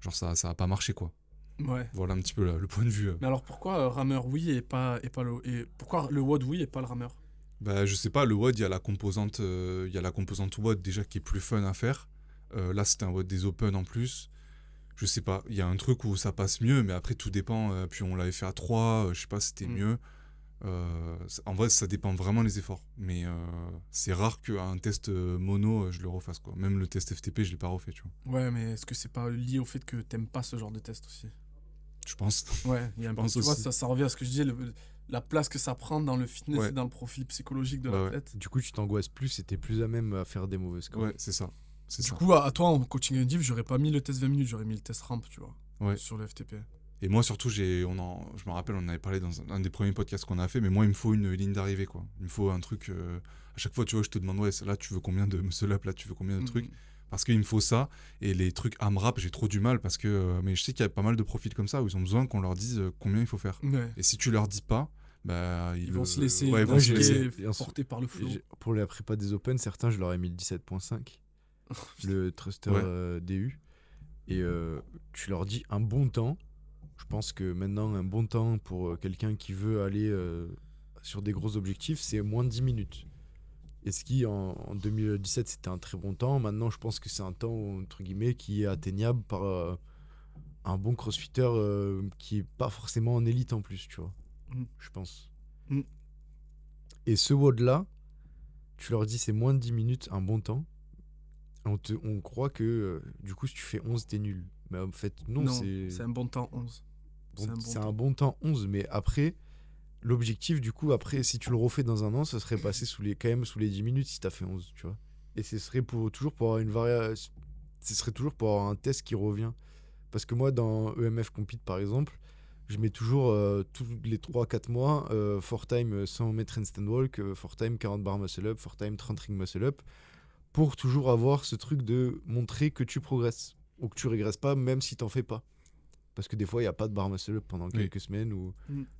Genre ça a pas marché quoi. Ouais. Voilà un petit peu le point de vue. Mais alors pourquoi rameur oui et pas pourquoi le WOD oui et pas le rameur? Bah je sais pas, le WOD, il y a la composante WOD déjà qui est plus fun à faire. Là, c'était un WOD des Open en plus. Je sais pas, il y a un truc où ça passe mieux, mais après tout dépend. Puis on l'avait fait à 3, je sais pas, c'était mieux. En vrai, ça dépend vraiment des efforts. Mais c'est rare qu'un test mono, je le refasse, quoi. Même le test FTP, je l'ai pas refait, tu vois. Ouais, mais est-ce que c'est pas lié au fait que t'aimes pas ce genre de test aussi? Je pense. Ouais, il y a un peu, pense tu vois, aussi. ça revient à ce que je disais, la place que ça prend dans le fitness Ouais. et dans le profil psychologique de Ouais, l'athlète. Du coup, tu t'angoisses plus et t'es plus à même à faire des mauvais scores. Ouais, c'est ça. C'est Du ça. coup, à toi, en coaching indiv, j'aurais pas mis le test 20 minutes, j'aurais mis le test ramp, tu vois, Ouais. sur le FTP. Et moi, surtout, je me rappelle, on en avait parlé dans un des premiers podcasts qu'on a fait, mais moi, il me faut une ligne d'arrivée, quoi. Il me faut un truc. À chaque fois, tu vois, je te demande, ouais, là, tu veux combien de muscle-up, là, tu veux combien de trucs. Parce qu'il me faut ça. Et les trucs AMRAP, j'ai trop du mal parce que. Mais je sais qu'il y a pas mal de profils comme ça où ils ont besoin qu'on leur dise combien il faut faire. Ouais. Et si tu leur dis pas, bah. Ils vont se laisser Ouais, ils vont se laisser. porter par le flow. Pour la prépa des Open, certains, je leur ai mis le 17.5, le thruster DU. Et tu leur dis un bon temps. Je pense que maintenant, un bon temps pour quelqu'un qui veut aller sur des gros objectifs, c'est moins de 10 minutes. Et ce qui, en 2017, c'était un très bon temps. Maintenant, je pense que c'est un temps, entre guillemets, qui est atteignable par un bon crossfitter qui est pas forcément en élite en plus, tu vois. Mm. Je pense. Mm. Et ce WOD-là, tu leur dis c'est moins de 10 minutes, un bon temps. On croit que, du coup, si tu fais 11, t'es nul. Mais en fait, non, c'est un bon temps 11. c'est un bon temps 11. Mais après, l'objectif, du coup, après, si tu le refais dans un an, ça serait passé quand même sous les 10 minutes si t'as fait 11, tu vois. Et ce serait toujours pour avoir une variation. Ce serait toujours pour avoir un test qui revient. Parce que moi, dans EMF Compete, par exemple, je mets toujours tous les 3-4 mois 4 time 100 mètres handstand walk, 4 time 40 bar muscle up, 4 time 30 ring muscle up, pour toujours avoir ce truc de montrer que tu progresses ou que tu régresses pas, même si t'en fais pas. Parce que des fois, il n'y a pas de bar muscle up pendant quelques semaines ou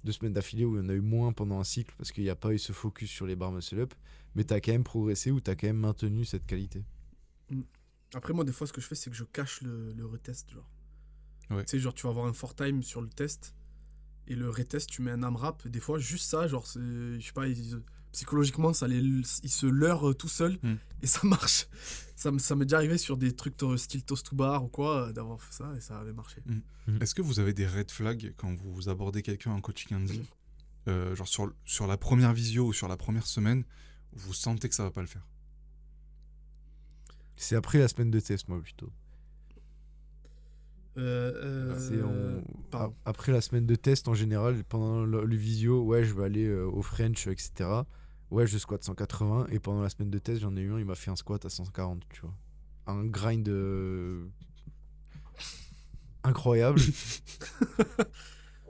2 semaines d'affilée où il y en a eu moins pendant un cycle parce qu'il n'y a pas eu ce focus sur les bar muscle up, mais tu as quand même progressé ou tu as quand même maintenu cette qualité. Après, moi, des fois, ce que je fais, c'est que je cache le retest. Genre. Ouais. Tu sais, genre, tu vas avoir un 4 time sur le test et le retest, tu mets un AMRAP. Des fois, juste ça, genre, je sais pas, psychologiquement, ils se leurrent tout seuls et ça marche. Ça m'est déjà arrivé sur des trucs style toast to bar ou quoi, d'avoir fait ça et ça avait marché. Est-ce que vous avez des red flags quand vous abordez quelqu'un en coaching handy genre sur la première visio ou sur la première semaine, vous sentez que ça va pas le faire? C'est après la semaine de test, moi, plutôt. Après la semaine de test, en général, pendant le visio, ouais, je vais aller au French, etc. Ouais, je squatte 180. Et pendant la semaine de test, j'en ai eu un, il m'a fait un squat à 140, tu vois. Un grind incroyable.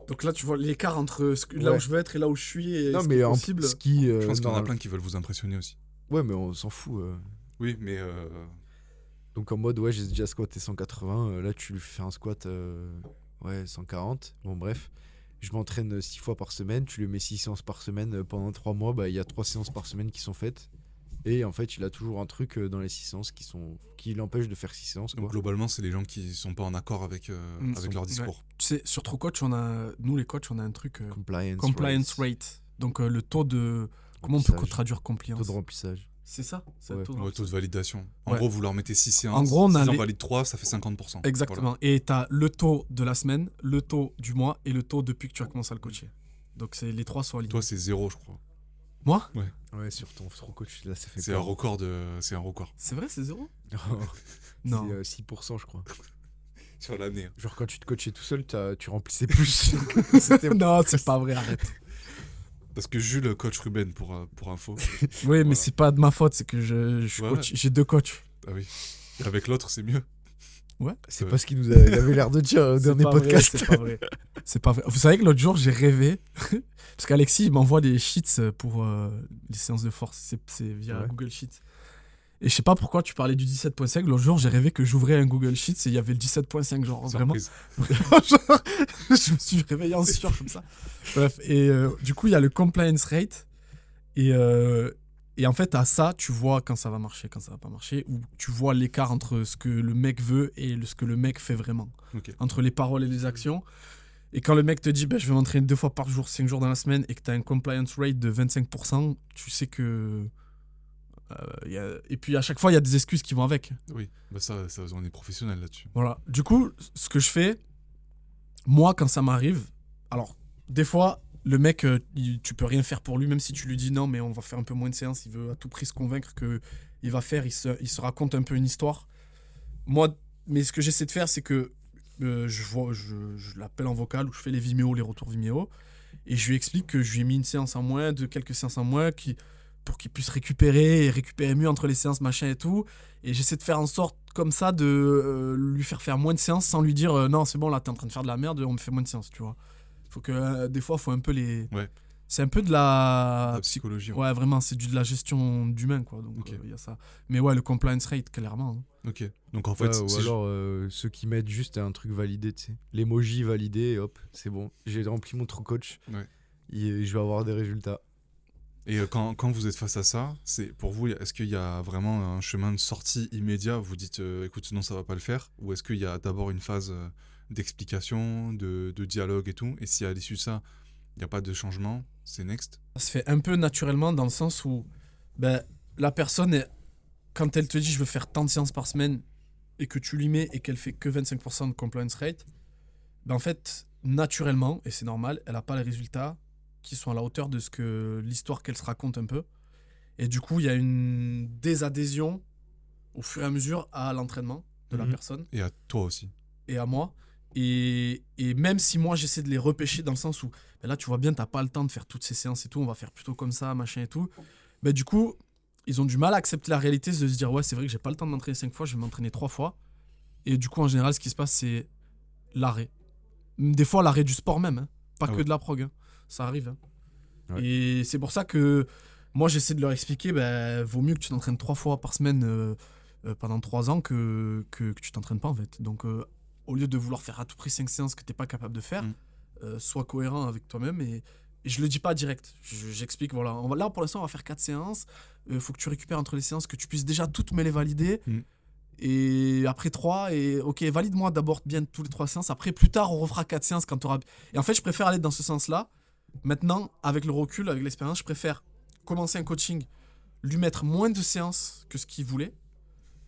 Donc là, tu vois l'écart entre là où je veux être et là où je suis et non, ce mais qui est possible. Je pense qu'il y en a plein qui veulent vous impressionner aussi. Ouais, mais on s'en fout. Oui, mais... Donc en mode, ouais, j'ai déjà squatté 180. Là, tu lui fais un squat, ouais, 140. Bon, bref. Je m'entraîne 6 fois par semaine. Tu lui mets 6 séances par semaine pendant 3 mois. Bah, il y a 3 séances par semaine qui sont faites. Et en fait, il a toujours un truc dans les 6 séances qui l'empêche de faire 6 séances. Donc globalement, c'est les gens qui sont pas en accord avec leur discours. Ouais. Tu sais, sur TrueCoach, nous les coachs, on a un truc compliance rate. Donc le taux de... Comment on peut traduire compliance? Taux de remplissage. C'est ça, ouais. Taux de validation. En gros, vous leur mettez 6 séances. En gros, on en valide 3, ça fait 50%. Exactement. Voilà. Et tu as le taux de la semaine, le taux du mois et le taux depuis que tu as commencé à le coacher. Donc les 3 sont alignés. Toi, c'est 0, je crois. Moi? Ouais, sur ton coach, là, ça fait c'est un record. C'est un record. C'est vrai, c'est 0? Non. C'est 6%, je crois. Sur l'année. Hein. Genre, quand tu te coachais tout seul, tu remplissais plus. Non, c'est pas vrai, arrête. Parce que Jules coach Ruben pour info. Oui, mais c'est pas de ma faute, c'est que j'ai 2 coachs. Ah oui. Avec l'autre, c'est mieux. Ouais. C'est pas ce qu'il il avait l'air de dire au dernier podcast. C'est pas vrai. C'est pas vrai. Vous savez que l'autre jour, j'ai rêvé. Parce qu'Alexis, il m'envoie des sheets pour les séances de force. C'est via Google Sheets. Et je sais pas pourquoi tu parlais du 17.5. L'autre jour, j'ai rêvé que j'ouvrais un Google Sheets et il y avait le 17.5. Genre, vraiment. Genre, je me suis réveillé en sueur comme ça. Bref. Et du coup, il y a le compliance rate. Et en fait, à ça, tu vois quand ça va marcher, quand ça va pas marcher, ou tu vois l'écart entre ce que le mec veut et ce que le mec fait vraiment. Okay. Entre les paroles et les actions. Et quand le mec te dit je vais m'entraîner 2 fois par jour, 5 jours dans la semaine, et que tu as un compliance rate de 25%, tu sais que... Et puis à chaque fois, il y a des excuses qui vont avec. Oui, bah ça on est professionnel là-dessus. Voilà. Du coup, ce que je fais, moi, quand ça m'arrive, alors, des fois... Le mec, tu peux rien faire pour lui, même si tu lui dis non, mais on va faire un peu moins de séances. Il veut à tout prix se convaincre qu'il va faire. Il se raconte un peu une histoire. Moi, mais ce que j'essaie de faire, c'est que je l'appelle en vocal ou je fais les Vimeo, les retours Vimeo. Et je lui explique que je lui ai mis une séance en moins, quelques séances en moins, pour qu'il puisse récupérer mieux entre les séances, machin et tout. Et j'essaie de faire en sorte, comme ça, de lui faire moins de séances sans lui dire non, c'est bon, là, t'es en train de faire de la merde, on me fait moins de séances, tu vois. Faut que des fois faut un peu c'est un peu de la psychologie. Ouais, vraiment, c'est de la gestion d'humain quoi. Donc y a ça. Mais ouais, le compliance rate clairement. Hein. OK. Donc en fait ou alors ceux qui mettent juste un truc validé, tu sais. L'emoji validé et hop, c'est bon. J'ai rempli mon true coach. Ouais. Et je vais avoir des résultats. Et quand vous êtes face à ça, c'est pour vous, est-ce qu'il y a vraiment un chemin de sortie immédiat? Vous dites écoute, non, ça va pas le faire, ou est-ce qu'il y a d'abord une phase d'explication, de dialogue et tout, et si à l'issue de ça, il n'y a pas de changement, c'est next? Ça se fait un peu naturellement dans le sens où la personne, quand elle te dit je veux faire tant de séances par semaine et que tu lui mets et qu'elle fait que 25% de compliance rate, ben en fait, naturellement, et c'est normal, elle n'a pas les résultats qui sont à la hauteur de ce que l'histoire qu'elle se raconte un peu. Et du coup, il y a une désadhésion au fur et à mesure à l'entraînement de la personne Et à toi aussi. et à moi. Et même si moi, j'essaie de les repêcher dans le sens où, ben là, tu vois bien, t'as pas le temps de faire toutes ces séances et tout, on va faire plutôt comme ça, machin et tout. Ben, du coup, ils ont du mal à accepter la réalité, de se dire, ouais, c'est vrai que j'ai pas le temps de m'entraîner 5 fois, je vais m'entraîner 3 fois. Et du coup, en général, ce qui se passe, c'est l'arrêt. Des fois, l'arrêt du sport même, hein. Pas Ah que ouais. de la prog. Hein. Ça arrive. Hein. Ouais. Et c'est pour ça que moi, j'essaie de leur expliquer, ben, vaut mieux que tu t'entraînes 3 fois par semaine pendant 3 ans que tu t'entraînes pas, en fait. Donc, au lieu de vouloir faire à tout prix 5 séances que t'es pas capable de faire, sois cohérent avec toi-même. Et je le dis pas direct. J'explique, voilà. Là, pour l'instant, on va faire 4 séances. Faut que tu récupères entre les séances, que tu puisses déjà toutes me les valider. Et après 3, et ok, valide-moi d'abord bien tous les 3 séances. Après, plus tard, on refera 4 séances quand tu auras. Et en fait, je préfère aller dans ce sens-là. Maintenant, avec le recul, avec l'expérience, je préfère commencer un coaching, lui mettre moins de séances que ce qu'il voulait,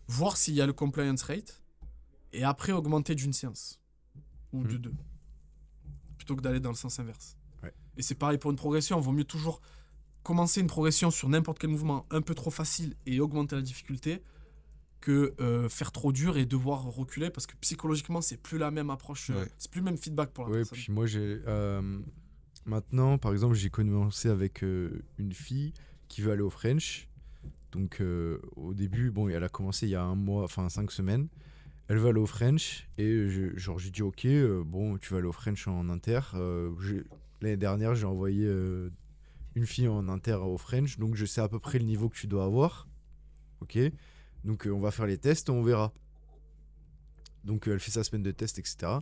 voir s'il y a le compliance rate, et après augmenter d'une séance ou de 2, plutôt que d'aller dans le sens inverse. Ouais. Et c'est pareil pour une progression, il vaut mieux toujours commencer une progression sur n'importe quel mouvement un peu trop facile et augmenter la difficulté que faire trop dur et devoir reculer, parce que psychologiquement, c'est plus la même approche, Ouais. c'est plus le même feedback pour la Ouais, personne. puis moi, maintenant, par exemple, j'ai commencé avec une fille qui veut aller au French. Donc, au début, bon, elle a commencé il y a un mois, enfin 5 semaines. Elle veut aller au French et j'ai dit ok, bon, tu vas aller au French en inter. L'année dernière, j'ai envoyé une fille en inter au French, donc je sais à peu près le niveau que tu dois avoir. Ok, donc on va faire les tests, on verra. Donc elle fait sa semaine de test, etc.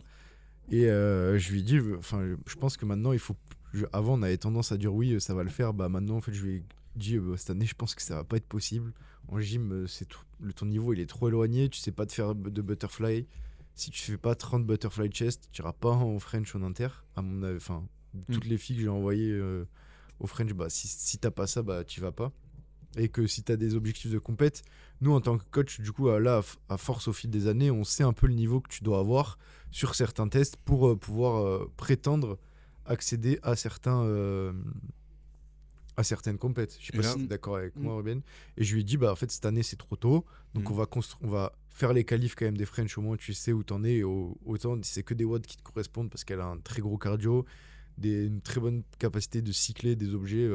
Et je lui ai dit, enfin, je pense que maintenant il faut. Avant, on avait tendance à dire oui, ça va le faire. Bah maintenant, en fait, je lui ai dit cette année, je pense que ça va pas être possible. En gym, ton niveau il est trop éloigné. Tu sais pas te faire de butterfly. Si tu fais pas 30 butterfly chest, tu iras pas en French en inter. À mon avis, enfin, toutes les filles que j'ai envoyées au French, bah si t'as pas ça, bah tu vas pas. Et que si tu as des objectifs de compète, nous en tant que coach, du coup, là, à force au fil des années, on sait un peu le niveau que tu dois avoir sur certains tests pour pouvoir prétendre accéder à certaines compètes. Je sais Et pas là- si tu es d'accord avec moi, Ruben. Et je lui ai dit, bah en fait, cette année, c'est trop tôt. Donc on va faire les qualifs quand même des French, au moins tu sais où t'en es. Et autant, c'est que des watts qui te correspondent parce qu'elle a un très gros cardio, une très bonne capacité de cycler des objets.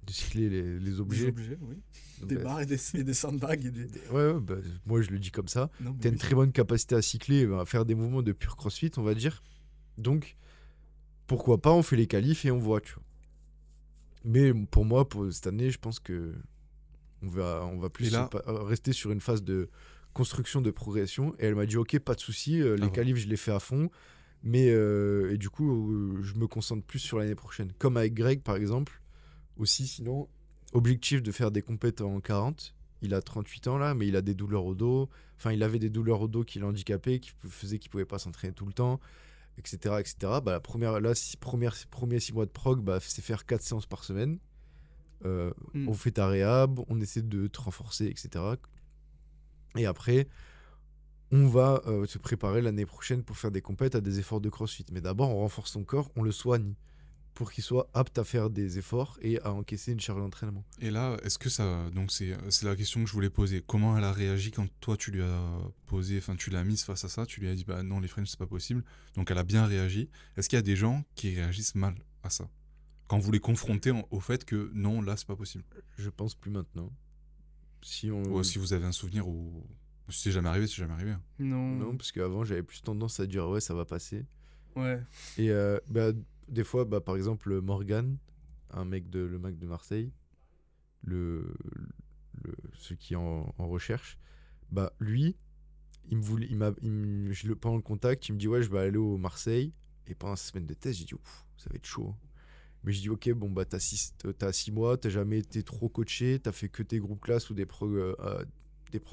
De cycler les objets. Des objets, oui. Donc, Des barres et des sandbags. Et des... Ouais, bah, moi je le dis comme ça. Non, mais T'as une oui. très bonne capacité à cycler, à faire des mouvements de pur crossfit, on va dire. Donc, pourquoi pas, on fait les qualifs et on voit, tu vois. Mais pour moi, pour cette année, je pense que on va plus Et là- rester sur une phase de construction de progression. Et elle m'a dit, ok, pas de souci, les ouais. qualifs, je les fais à fond. Mais et du coup, je me concentre plus sur l'année prochaine. Comme avec Greg, par exemple. Aussi, sinon, objectif de faire des compètes en 40. Il a 38 ans là, mais il a des douleurs au dos. Enfin, il avait des douleurs au dos qui l'handicapaient, qui faisaient qu'il pouvait pas s'entraîner tout le temps, etc. etc. Bah, premiers 6 mois de prog, bah, c'est faire 4 séances par semaine. On fait ta réhab, on essaie de te renforcer, etc. Et après, on va se préparer l'année prochaine pour faire des compètes à des efforts de crossfit. Mais d'abord, on renforce son corps, on le soigne pour qu'il soit apte à faire des efforts et à encaisser une charge d'entraînement. Et là, est-ce que ça... Donc c'est la question que je voulais poser. Comment elle a réagi quand toi tu lui as posé, enfin tu l'as mise face à ça, tu lui as dit bah non les French c'est pas possible. Donc elle a bien réagi. Est-ce qu'il y a des gens qui réagissent mal à ça quand vous les confrontez au fait que non là c'est pas possible? Je pense plus maintenant. Si Ou si vous avez un souvenir où si c'est jamais arrivé, c'est jamais arrivé. Hein. Non, parce qu'avant j'avais plus tendance à dire ouais ça va passer. Ouais. Et bah, des fois, bah, par exemple, Morgan, le mec de Marseille, celui qui est en recherche, bah, lui, pendant le contact, il me dit ouais, je vais aller au Marseille. Et pendant sa semaine de test, j'ai dit ouf, ça va être chaud. Mais je dis ok, bon, bah, t'as 6 mois, t'as jamais été trop coaché, t'as fait que tes groupes classes ou des prog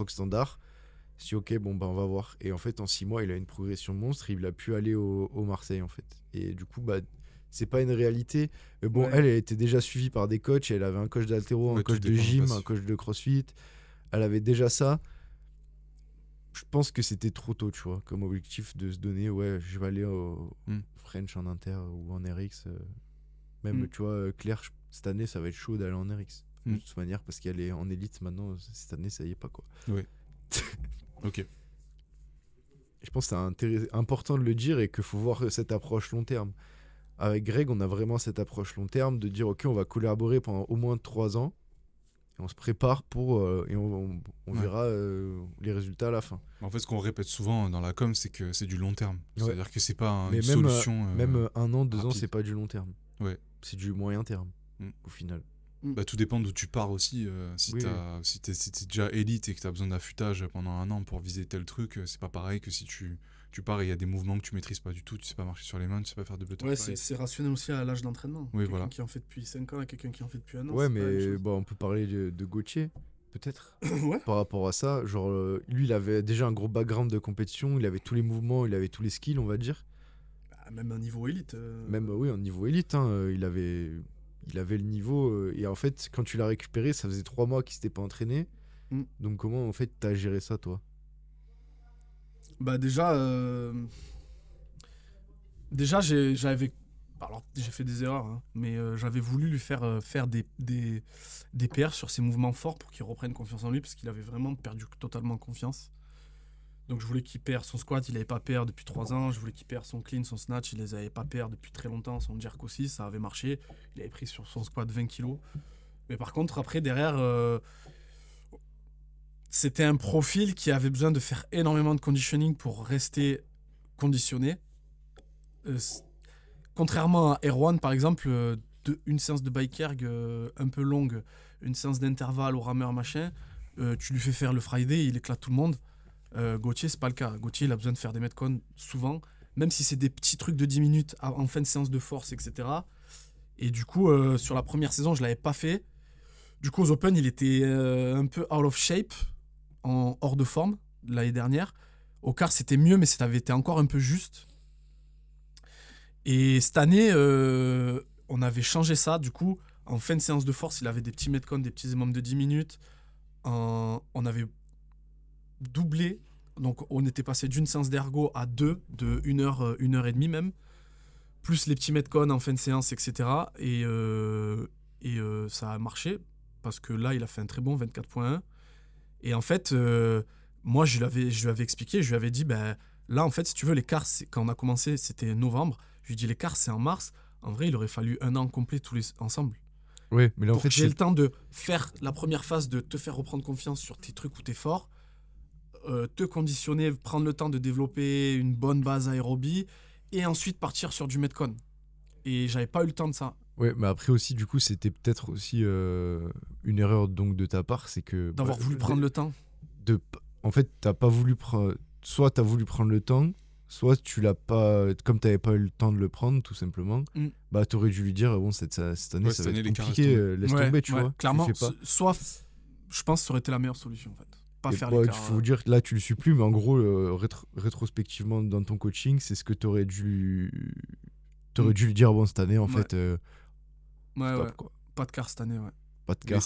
standards. Je dis ok, bon, bah, on va voir. Et en fait, en 6 mois, il a une progression monstre, il a pu aller au Marseille, en fait. Et du coup, bah, c'est pas une réalité. Bon, Ouais. elle était déjà suivie par des coachs. Elle avait un coach d'haltéro, un Ouais, coach tout de dépend du gym, un passif. coach de crossfit. Elle avait déjà ça. Je pense que c'était trop tôt, tu vois, comme objectif de se donner, ouais, je vais aller au Mm. French en inter ou en RX. Même, Mm. tu vois, Claire, cette année, ça va être chaud d'aller en RX. De Mm. toute manière, parce qu'elle est en élite maintenant, cette année, ça y est pas, quoi. Ok. Je pense que c'est important de le dire et qu'il faut voir cette approche long terme. Avec Greg, on a vraiment cette approche long terme de dire, ok, on va collaborer pendant au moins 3 ans et on se prépare pour et on Ouais. verra les résultats à la fin. En fait, ce qu'on répète souvent dans la com, c'est que c'est du long terme. Ouais. C'est-à-dire que c'est pas Mais une même, solution. même 1 an, 2 ans, rapide. c'est pas du long terme. Ouais. C'est du moyen terme, Mm. au final. Bah, tout dépend d'où tu pars aussi. Si Oui, t'es déjà élite et que tu as besoin d'affûtage pendant 1 an pour viser tel truc, c'est pas pareil que si tu pars et il y a des mouvements que tu maîtrises pas du tout, tu sais pas marcher sur les mains, tu sais pas faire de Ouais, butterfly. c'est rationnel aussi à l'âge d'entraînement. Oui, Quelqu'un voilà. qui en fait depuis 5 ans et quelqu'un qui en fait depuis 1 an. Ouais, c'est pas la même mais chose. bon, on peut parler de Gauthier, peut-être, Ouais. par rapport à ça. Genre, lui, il avait déjà un gros background de compétition, il avait tous les mouvements, il avait tous les skills, on va dire. Bah, même un niveau élite. Même, oui, au niveau élite, hein, il avait le niveau. Et en fait, quand tu l'as récupéré, ça faisait 3 mois qu'il s'était pas entraîné. Mm. Donc, comment, en fait, t'as géré ça, toi? Bah déjà j'avais alors j'ai fait des erreurs hein, mais j'avais voulu lui faire faire des PR sur ses mouvements forts pour qu'il reprenne confiance en lui parce qu'il avait vraiment perdu totalement confiance. Donc je voulais qu'il perd son squat, il avait pas PR depuis 3 ans, je voulais qu'il perd son clean, son snatch, il les avait pas PR depuis très longtemps, son jerk aussi, ça avait marché. Il avait pris sur son squat 20 kilos. Mais par contre après derrière c'était un profil qui avait besoin de faire énormément de conditioning pour rester conditionné. Contrairement à Erwan, par exemple, une séance de bike erg un peu longue, une séance d'intervalle au rameur machin, tu lui fais faire le Friday, il éclate tout le monde. Gauthier, c'est pas le cas. Gauthier, il a besoin de faire des metcons souvent, même si c'est des petits trucs de 10 minutes en fin de séance de force, etc. Et du coup, sur la première saison, je l'avais pas fait. Du coup, aux Open, il était un peu out of shape, hors de forme, l'année dernière. Au quart, c'était mieux, mais ça avait été encore un peu juste. Et cette année, on avait changé ça. Du coup, en fin de séance de force, il avait des petits metcons, des petits émums de 10 minutes. On avait doublé. Donc, on était passé d'une séance d'ergo à 2, de 1 heure, 1 heure et demie même. Plus les petits metcons en fin de séance, etc. Et ça a marché. Parce que là, il a fait un très bon 24.1. Et en fait, moi, je lui avais expliqué, je lui avais dit, ben, là, en fait, si tu veux, l'écart, quand on a commencé, c'était novembre. Je lui ai dit, l'écart, c'est en mars. En vrai, il aurait fallu 1 an complet tous ensemble. Oui, mais là, en Pour fait, que j'ai le temps de faire la première phase, de te faire reprendre confiance sur tes trucs où t'es fort, te conditionner, prendre le temps de développer une bonne base aérobie, et ensuite partir sur du metcon. Et j'avais pas eu le temps de ça. Ouais, mais après aussi, du coup, c'était peut-être aussi une erreur donc de ta part, c'est que D'avoir voulu prendre le temps. en fait, t'as pas voulu prendre. Soit t'as voulu prendre le temps, soit tu l'as pas. Comme t'avais pas eu le temps de le prendre, tout simplement. Mm. Bah, t'aurais dû lui dire bon, cette année, Ouais, ça cette va année, être l'écart compliqué. Laisse Ouais, tomber, tu ouais, vois. clairement, Tu fais pas. soit, je pense, que ça aurait été la meilleure solution, en fait. Pas Et faire bah, l'écart. il faut dire que là, tu le suis plus, mais en gros, rétrospectivement, dans ton coaching, c'est ce que t'aurais dû. T'aurais dû lui dire bon, cette année, en Ouais. fait, Ouais, stop, ouais. quoi. Pas de quart cette année, ouais. Pas de Mais carte.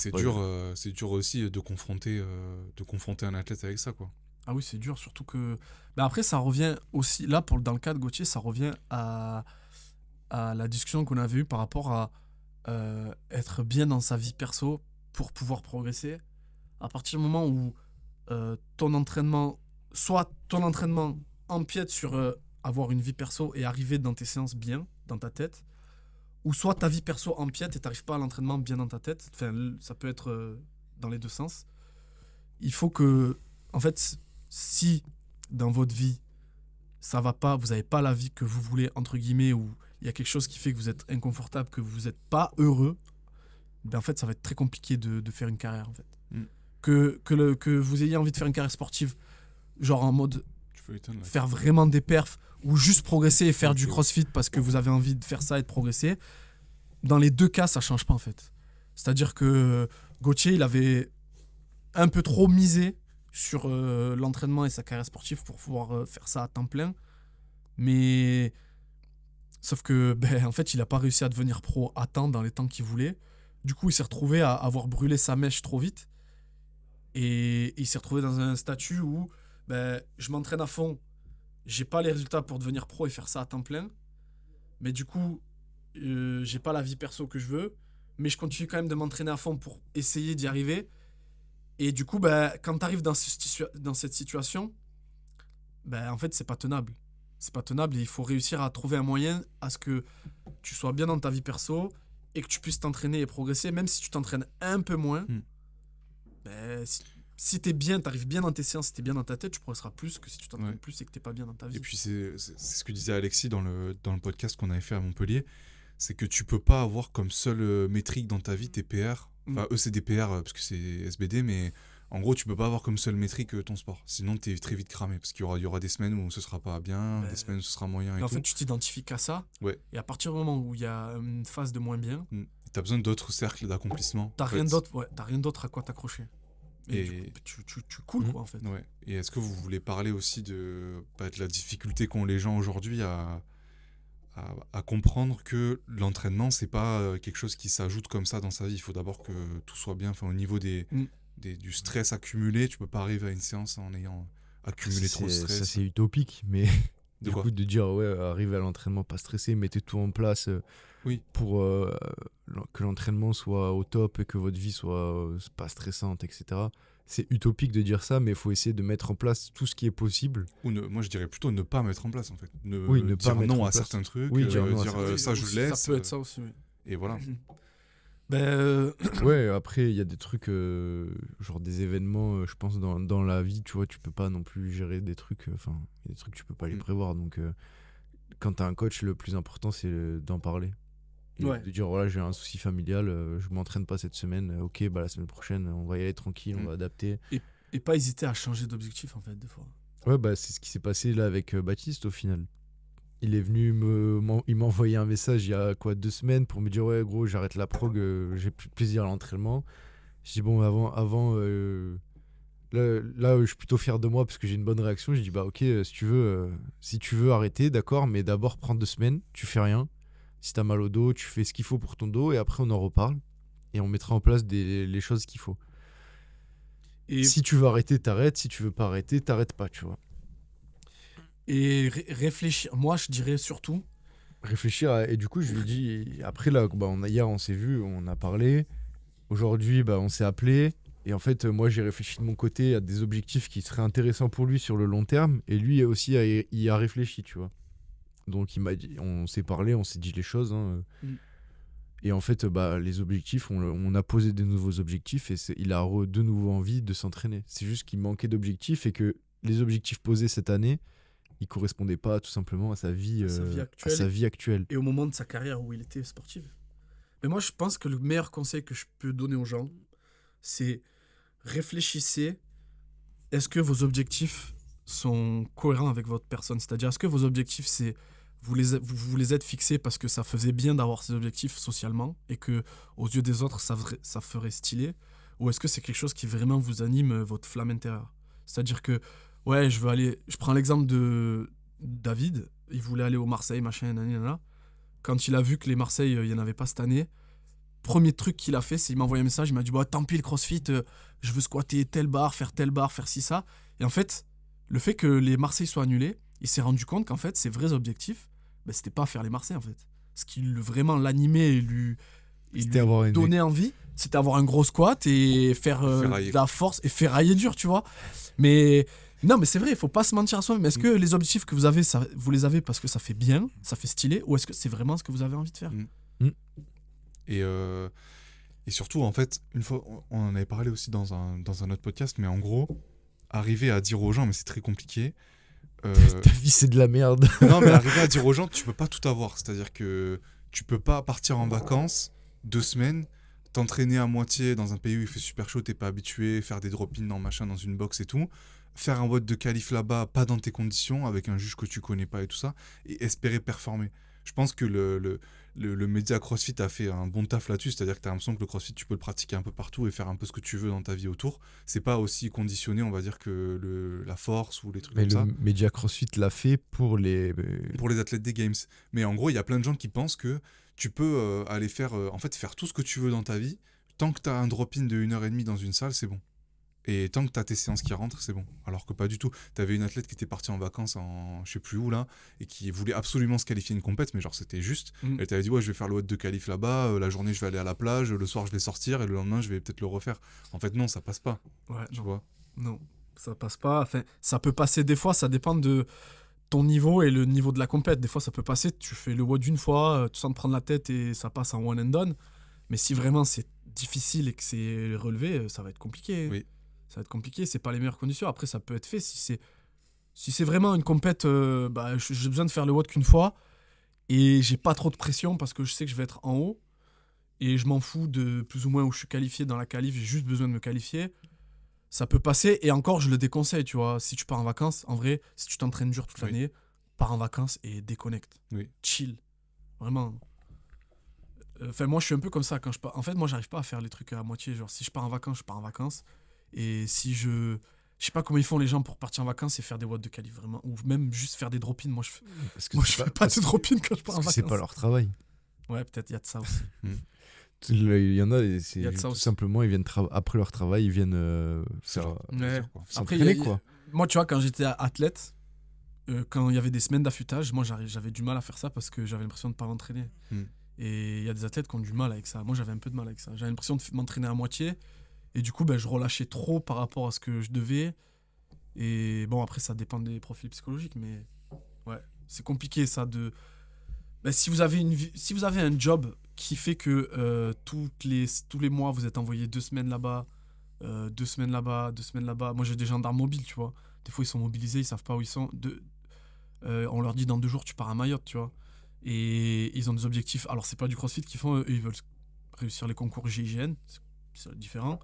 c'est dur aussi de confronter un athlète avec ça, quoi. Ah oui, c'est dur, surtout que. Bah après, ça revient aussi. Là, dans le cas de Gauthier, ça revient à la discussion qu'on avait eue par rapport à être bien dans sa vie perso pour pouvoir progresser. À partir du moment où ton entraînement empiète sur avoir une vie perso et arriver dans tes séances bien, dans ta tête, ou soit ta vie perso empiète et t'arrives pas à l'entraînement bien dans ta tête. Enfin, ça peut être dans les deux sens. Il faut que, en fait, si dans votre vie ça va pas, vous n'avez pas la vie que vous voulez, entre guillemets, ou il y a quelque chose qui fait que vous êtes inconfortable, que vous n'êtes pas heureux, ben en fait, ça va être très compliqué de faire une carrière, en fait. Mm. Que vous ayez envie de faire une carrière sportive, genre en mode Tu fais éteindre, là. faire vraiment des perfs, ou juste progresser et faire Ok, du ouais. crossfit parce que vous avez envie de faire ça et de progresser, dans les deux cas, ça change pas, en fait. C'est-à-dire que Gauthier, il avait un peu trop misé sur l'entraînement et sa carrière sportive pour pouvoir faire ça à temps plein. Mais Sauf que, ben, en fait, il n'a pas réussi à devenir pro à temps, dans les temps qu'il voulait. Du coup, il s'est retrouvé à avoir brûlé sa mèche trop vite. Et il s'est retrouvé dans un statut où ben, je m'entraîne à fond, j'ai pas les résultats pour devenir pro et faire ça à temps plein. Mais du coup, j'ai pas la vie perso que je veux. Mais je continue quand même de m'entraîner à fond pour essayer d'y arriver. Et du coup, ben, quand tu arrives dans cette situation, ben, en fait, c'est pas tenable. C'est pas tenable et il faut réussir à trouver un moyen à ce que tu sois bien dans ta vie perso et que tu puisses t'entraîner et progresser, même si tu t'entraînes un peu moins. Ben, si t'es bien, t'arrives bien dans tes séances, si t'es bien dans ta tête, tu progresseras plus que si tu t'entraînes plus et que t'es pas bien dans ta vie. Et puis c'est ce que disait Alexis dans le podcast qu'on avait fait à Montpellier, c'est que tu peux pas avoir comme seule métrique dans ta vie tes PR. Enfin, eux, c'est des PR parce que c'est SBD, mais en gros, tu peux pas avoir comme seule métrique ton sport. Sinon, t'es très vite cramé. Parce qu'il y aura des semaines où ce sera pas bien, des semaines où ce sera moyen. Et en tout. fait, tu t'identifies qu'à ça. Ouais. Et à partir du moment où il y a une phase de moins bien, t'as besoin d'autres cercles d'accomplissement. T'as rien d'autre à quoi t'accrocher. Et tu coules, quoi, en fait. Ouais. Et est-ce que vous voulez parler aussi de la difficulté qu'ont les gens aujourd'hui à comprendre que l'entraînement, c'est pas quelque chose qui s'ajoute comme ça dans sa vie. Il faut d'abord que tout soit bien. Enfin, au niveau du stress accumulé, tu peux pas arriver à une séance en ayant accumulé trop de stress. Ça, c'est utopique, mais du coup, de dire, ouais, arrivez à l'entraînement pas stressé, mettez tout en place pour que l'entraînement soit au top et que votre vie soit pas stressante, etc. C'est utopique de dire ça, mais il faut essayer de mettre en place tout ce qui est possible. Moi, je dirais plutôt ne pas mettre en place, en fait. Ne dire pas non à certains trucs, dire ça, je laisse. Ça peut être ça aussi, oui. Et voilà. Ouais, après, il y a des trucs, genre des événements, je pense, dans la vie, tu vois, tu peux pas non plus gérer des trucs, enfin, il y a des trucs, tu peux pas les prévoir. Donc, quand t'as un coach, le plus important, c'est d'en parler. Et de dire, voilà, j'ai un souci familial, je m'entraîne pas cette semaine, ok, bah la semaine prochaine, on va y aller tranquille, on va adapter. Et pas hésiter à changer d'objectif, en fait, des fois. Ouais, bah c'est ce qui s'est passé là avec Baptiste, au final. Il est venu il m'a envoyé un message il y a 2 semaines pour me dire, ouais, gros, j'arrête la prog, j'ai plus de plaisir à l'entraînement. Je dis, bon, avant là, je suis plutôt fier de moi parce que j'ai une bonne réaction. J'ai dit, bah ok, si tu veux arrêter, d'accord, mais d'abord prends 2 semaines, tu fais rien. Si t'as mal au dos, tu fais ce qu'il faut pour ton dos et après on en reparle et on mettra en place les choses qu'il faut. Et si tu veux arrêter, t'arrêtes. Si tu veux pas arrêter, t'arrêtes pas, tu vois. Et réfléchir, moi je dirais surtout réfléchir et du coup je lui dis après là, hier on s'est vu, on a parlé, aujourd'hui on s'est appelé et en fait moi j'ai réfléchi de mon côté à des objectifs qui seraient intéressants pour lui sur le long terme et lui aussi y a réfléchi, tu vois. Donc il m'a dit, on s'est parlé, on s'est dit les choses et en fait les objectifs, on a posé des nouveaux objectifs et il a de nouveau envie de s'entraîner. C'est juste qu'il manquait d'objectifs et que les objectifs posés cette année, il correspondait pas tout simplement à sa vie actuelle. Et au moment de sa carrière où il était sportif. Mais moi, je pense que le meilleur conseil que je peux donner aux gens, c'est réfléchissez. Est-ce que vos objectifs sont cohérents avec votre personne? C'est-à-dire, est-ce que vos objectifs, c'est vous les êtes fixés parce que ça faisait bien d'avoir ces objectifs socialement et que aux yeux des autres, ça ferait stylé? Ou est-ce que c'est quelque chose qui vraiment vous anime votre flamme intérieure? C'est-à-dire que ouais, je prends l'exemple de David. Il voulait aller au Marseille, machin, nanana. Quand il a vu que les Marseille, il n'y en avait pas cette année, premier truc qu'il a fait, c'est qu'il m'a envoyé un message. Il m'a dit, tant pis le crossfit, je veux squatter telle barre, faire ci, ça. Et en fait, le fait que les Marseille soient annulés, il s'est rendu compte qu'en fait, ses vrais objectifs, c'était pas faire les Marseille, en fait. Ce qui vraiment l'animait et lui donnait envie, c'était avoir un gros squat et faire de la force et ferrailler dur, tu vois. Mais non, mais c'est vrai, il faut pas se mentir à soi-même. Est-ce que les objectifs que vous avez, vous les avez parce que ça fait bien, ça fait stylé, ou est-ce que c'est vraiment ce que vous avez envie de faire? Et surtout, en fait, une fois, on en avait parlé aussi dans un autre podcast, mais en gros, arriver à dire aux gens, mais c'est très compliqué. Ta vie, c'est de la merde. Non, mais arriver à dire aux gens, tu peux pas tout avoir. C'est-à-dire que tu peux pas partir en vacances 2 semaines, t'entraîner à moitié dans un pays où il fait super chaud, t'es pas habitué, faire des drop-in dans une box et tout, faire un vote de qualif là-bas, pas dans tes conditions, avec un juge que tu connais pas et tout ça, et espérer performer. Je pense que le média CrossFit a fait un bon taf là-dessus, c'est-à-dire que tu as l'impression que le CrossFit, tu peux le pratiquer un peu partout et faire un peu ce que tu veux dans ta vie autour. C'est pas aussi conditionné, on va dire, que la force ou les trucs Mais comme le ça. Media CrossFit l'a fait pour les. Pour les athlètes des Games. Mais en gros, il y a plein de gens qui pensent que tu peux aller faire, en fait, faire tout ce que tu veux dans ta vie. Tant que tu as un drop-in de 1h30 dans une salle, c'est bon. Et tant que tu as tes séances qui rentrent, c'est bon. Alors que pas du tout. Tu avais une athlète qui était partie en vacances en je sais plus où là, et qui voulait absolument se qualifier une compète, mais genre c'était juste. Elle t'avait dit, ouais, je vais faire le WOD de qualif là-bas, la journée je vais aller à la plage, le soir je vais sortir, et le lendemain je vais peut-être le refaire. En fait, non, ça passe pas. Ouais, Tu non. vois. Non, ça passe pas. Enfin, ça peut passer des fois, ça dépend de ton niveau et le niveau de la compète. Des fois, ça peut passer, tu fais le WOD une fois, tu sens te prendre la tête et ça passe en one and done. Mais si vraiment c'est difficile et que c'est relevé, ça va être compliqué. Oui. Ça va être compliqué, c'est pas les meilleures conditions. Après, ça peut être fait. Si c'est vraiment une compète, j'ai besoin de faire le WOD qu'une fois et j'ai pas trop de pression parce que je sais que je vais être en haut et je m'en fous de plus ou moins où je suis qualifié dans la qualif, j'ai juste besoin de me qualifier. Ça peut passer et encore, je le déconseille, tu vois. Si tu pars en vacances, en vrai, si tu t'entraînes dur toute Oui. l'année, pars en vacances et déconnecte. Oui. Chill. Vraiment. Enfin, moi, je suis un peu comme ça quand je pars. En fait, moi, j'arrive pas à faire les trucs à moitié. Genre, si je pars en vacances, je pars en vacances. Et si je. Je sais pas comment ils font les gens pour partir en vacances et faire des watts de qualif, vraiment. Ou même juste faire des drop-in. Moi, Parce que moi, c'est je fais pas de drop-in quand je pars en parce que vacances. c'est pas leur travail. Ouais, peut-être il y a de ça aussi. Il y en a, et Il c'est y a de ça tout aussi. simplement, ils viennent après leur travail, ils viennent C'est faire genre, Ouais. bien sûr, quoi. Après, s'entraîner, quoi. moi, tu vois, quand j'étais athlète, quand il y avait des semaines d'affûtage, moi, j'avais du mal à faire ça parce que j'avais l'impression de pas m'entraîner. Mm. Et il y a des athlètes qui ont du mal avec ça. Moi, j'avais un peu de mal avec ça. J'avais l'impression de m'entraîner à moitié. Et du coup, je relâchais trop par rapport à ce que je devais. Et bon, après, ça dépend des profils psychologiques. Mais ouais, c'est compliqué, ça, de... si vous avez si vous avez un job qui fait que tous les mois, vous êtes envoyé 2 semaines là-bas, 2 semaines là-bas, 2 semaines là-bas. Moi, j'ai des gendarmes mobiles, tu vois. Des fois, ils sont mobilisés, ils savent pas où ils sont. On leur dit dans 2 jours, tu pars à Mayotte, tu vois. Et ils ont des objectifs. Alors, c'est pas du CrossFit qu'ils font, eux, ils veulent réussir les concours GIGN. C'est différent.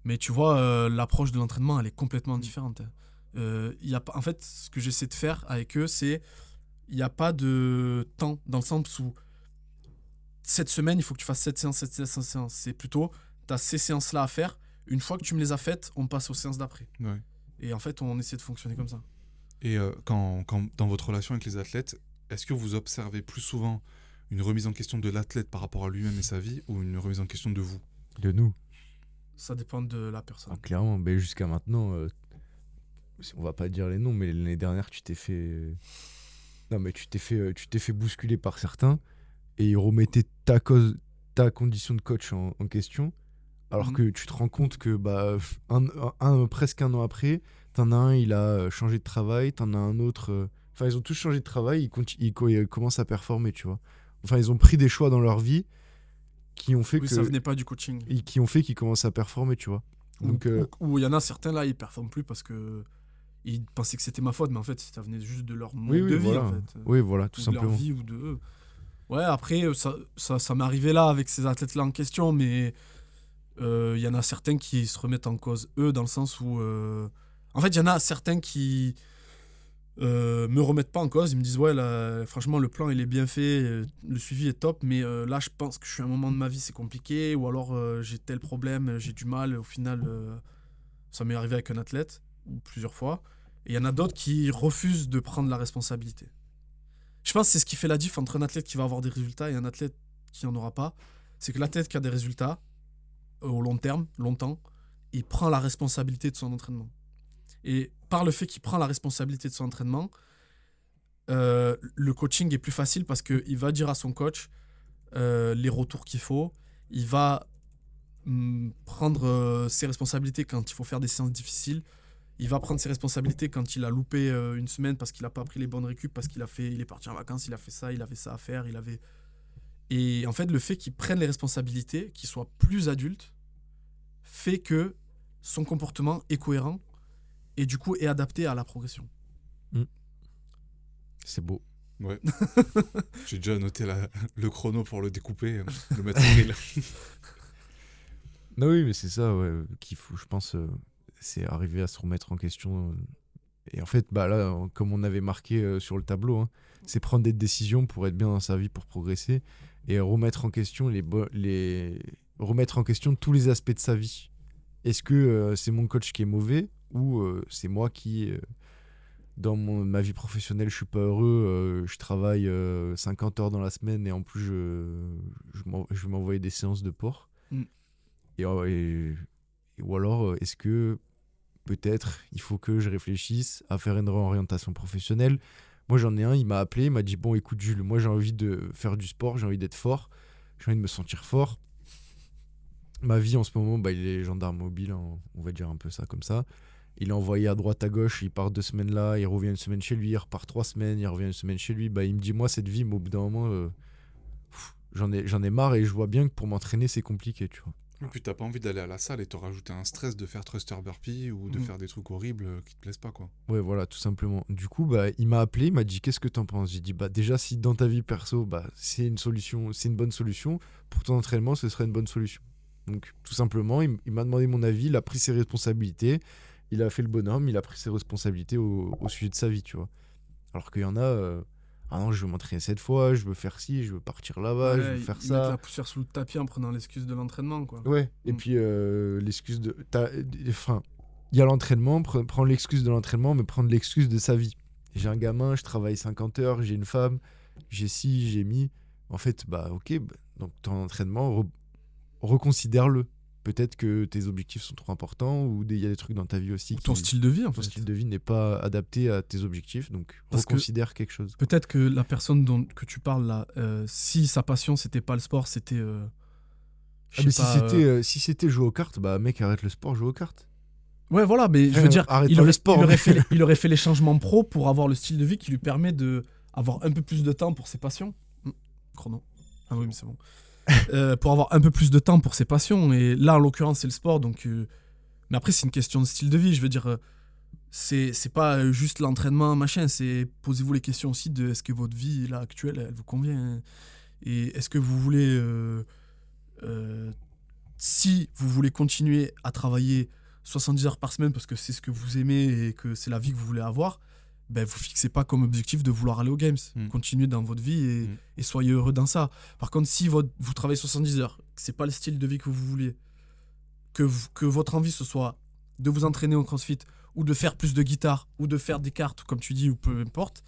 Mais tu vois, l'approche de l'entraînement, elle est complètement différente. En fait, ce que j'essaie de faire avec eux, c'est il n'y a pas de temps, dans le sens où cette semaine, il faut que tu fasses cette séance, cette séance, cette séance. C'est plutôt, tu as ces séances-là à faire. Une fois que tu me les as faites, on passe aux séances d'après. Ouais. Et en fait, on essaie de fonctionner comme ça. Et quand dans votre relation avec les athlètes, est-ce que vous observez plus souvent une remise en question de l'athlète par rapport à lui-même et sa vie ou une remise en question de vous? De nous. Ça dépend de la personne. Ah, clairement, mais jusqu'à maintenant, on va pas dire les noms, mais l'année dernière, tu t'es fait. Non, mais tu t'es fait bousculer par certains et ils remettaient ta condition de coach en question, alors Mhm. que tu te rends compte que presque un an après, t'en as un, il a changé de travail, t'en as un autre. Enfin, ils ont tous changé de travail, ils commencent à performer, tu vois. Enfin, ils ont pris des choix dans leur vie qui ont fait Oui, que ça venait pas du coaching. qui ont fait qu'ils commencent à performer, tu vois. Donc, Ou il y en a certains là, ils performent plus parce que ils pensaient que c'était ma faute, mais en fait, ça venait juste de leur monde oui, de vie, voilà. en fait. Oui, voilà, tout Ou de leur simplement. vie ou de eux. Ouais, après, ça m'est arrivé là avec ces athlètes-là en question, mais il y en a certains qui se remettent en cause, eux, dans le sens où... En fait, il y en a certains qui me remettent pas en cause. Ils me disent, ouais, là, franchement, le plan, il est bien fait, le suivi est top, mais là, je pense que je suis à un moment de ma vie, c'est compliqué, ou alors j'ai tel problème, j'ai du mal. Au final, ça m'est arrivé avec un athlète, ou plusieurs fois. Et il y en a d'autres qui refusent de prendre la responsabilité. Je pense que c'est ce qui fait la diff entre un athlète qui va avoir des résultats et un athlète qui n'en aura pas. C'est que l'athlète qui a des résultats, au long terme, longtemps, il prend la responsabilité de son entraînement. Et par le fait qu'il prend la responsabilité de son entraînement, le coaching est plus facile parce qu'il va dire à son coach les retours qu'il faut. Il va prendre ses responsabilités quand il faut faire des séances difficiles. Il va prendre ses responsabilités quand il a loupé une semaine parce qu'il n'a pas pris les bonnes récup, parce qu'il est parti en vacances, il a fait ça, il avait ça à faire, Et en fait, le fait qu'il prenne les responsabilités, qu'il soit plus adulte, fait que son comportement est cohérent et du coup est adapté à la progression. C'est beau. Ouais. J'ai déjà noté le chrono pour le découper, le mettre en reel. Non, oui, mais c'est ça, ouais, qu'il faut, je pense, c'est arriver à se remettre en question Et en fait, bah là, comme on avait marqué sur le tableau, hein, c'est prendre des décisions pour être bien dans sa vie, pour progresser, et remettre en question remettre en question tous les aspects de sa vie. Est-ce que c'est mon coach qui est mauvais ou c'est moi qui, dans ma vie professionnelle, je suis pas heureux, je travaille 50 heures dans la semaine et en plus je vais m'envoyer des séances de porc. Ou alors, est-ce que peut-être il faut que je réfléchisse à faire une réorientation professionnelle. Moi, j'en ai un, il m'a appelé, il m'a dit, bon, écoute Jules, moi j'ai envie de faire du sport, j'ai envie d'être fort, j'ai envie de me sentir fort. Ma vie en ce moment, bah, il est gendarme mobile, hein, on va dire un peu ça comme ça. Il est envoyé à droite à gauche, il part 2 semaines là, il revient une semaine chez lui, il repart 3 semaines, il revient une semaine chez lui. Bah, il me dit, moi, cette vie, mais au bout d'un moment, j'en ai marre et je vois bien que pour m'entraîner, c'est compliqué, tu vois. Et puis t'as pas envie d'aller à la salle et te rajouter un stress de faire thruster burpee ou de faire des trucs horribles qui te plaisent pas, quoi. Ouais, voilà, tout simplement. Du coup, bah, il m'a appelé, il m'a dit, qu'est-ce que t'en penses? J'ai dit, bah, déjà, si dans ta vie perso, bah, c'est une solution, c'est une bonne solution, pour ton entraînement, ce serait une bonne solution. Donc, tout simplement, il m'a demandé mon avis, il a pris ses responsabilités, il a fait le bonhomme, il a pris ses responsabilités au sujet de sa vie, tu vois. Alors qu'il y en a, ah non, je veux m'entraîner cette fois, je veux faire ci, je veux partir là-bas, je veux faire Ils mettent ça. la poussière sous le tapis en prenant l'excuse de l'entraînement, quoi. Ouais, et puis l'excuse de. Enfin, il y a l'entraînement, prendre l'excuse de l'entraînement, mais prendre l'excuse de sa vie. J'ai un gamin, je travaille 50 heures, j'ai une femme, j'ai ci, j'ai mis. En fait, bah ok, bah, donc ton entraînement, reconsidère-le. Peut-être que tes objectifs sont trop importants ou il y a des trucs dans ta vie aussi. Ou ton style de vie, en ton fait. style de vie n'est pas adapté à tes objectifs, donc Parce que reconsidère quelque chose. Peut-être que la personne que tu parles là, si sa passion c'était pas le sport, c'était. Ah, mais si c'était jouer aux cartes, bah mec, arrête le sport, joue aux cartes. Ouais, voilà, mais je veux dire, arrête il pas aurait, le sport. il aurait fait les changements pro pour avoir le style de vie qui lui permet d'avoir un peu plus de temps pour ses passions. Chrono. Ah oui, mais c'est bon. Pour avoir un peu plus de temps pour ses passions. Et là, en l'occurrence, c'est le sport. Donc, mais après, c'est une question de style de vie. Je veux dire, c'est pas juste l'entraînement, machin. C'est posez-vous les questions aussi de est-ce que votre vie là, actuelle, elle vous convient? Et est-ce que vous voulez. Si vous voulez continuer à travailler 70 heures par semaine parce que c'est ce que vous aimez et que c'est la vie que vous voulez avoir, ben vous fixez pas comme objectif de vouloir aller aux Games. Continuez dans votre vie et soyez heureux dans ça. Par contre, si vous travaillez 70 heures, que c'est pas le style de vie que vous vouliez, que votre envie ce soit de vous entraîner au CrossFit ou de faire plus de guitare ou de faire des cartes, comme tu dis, ou peu importe,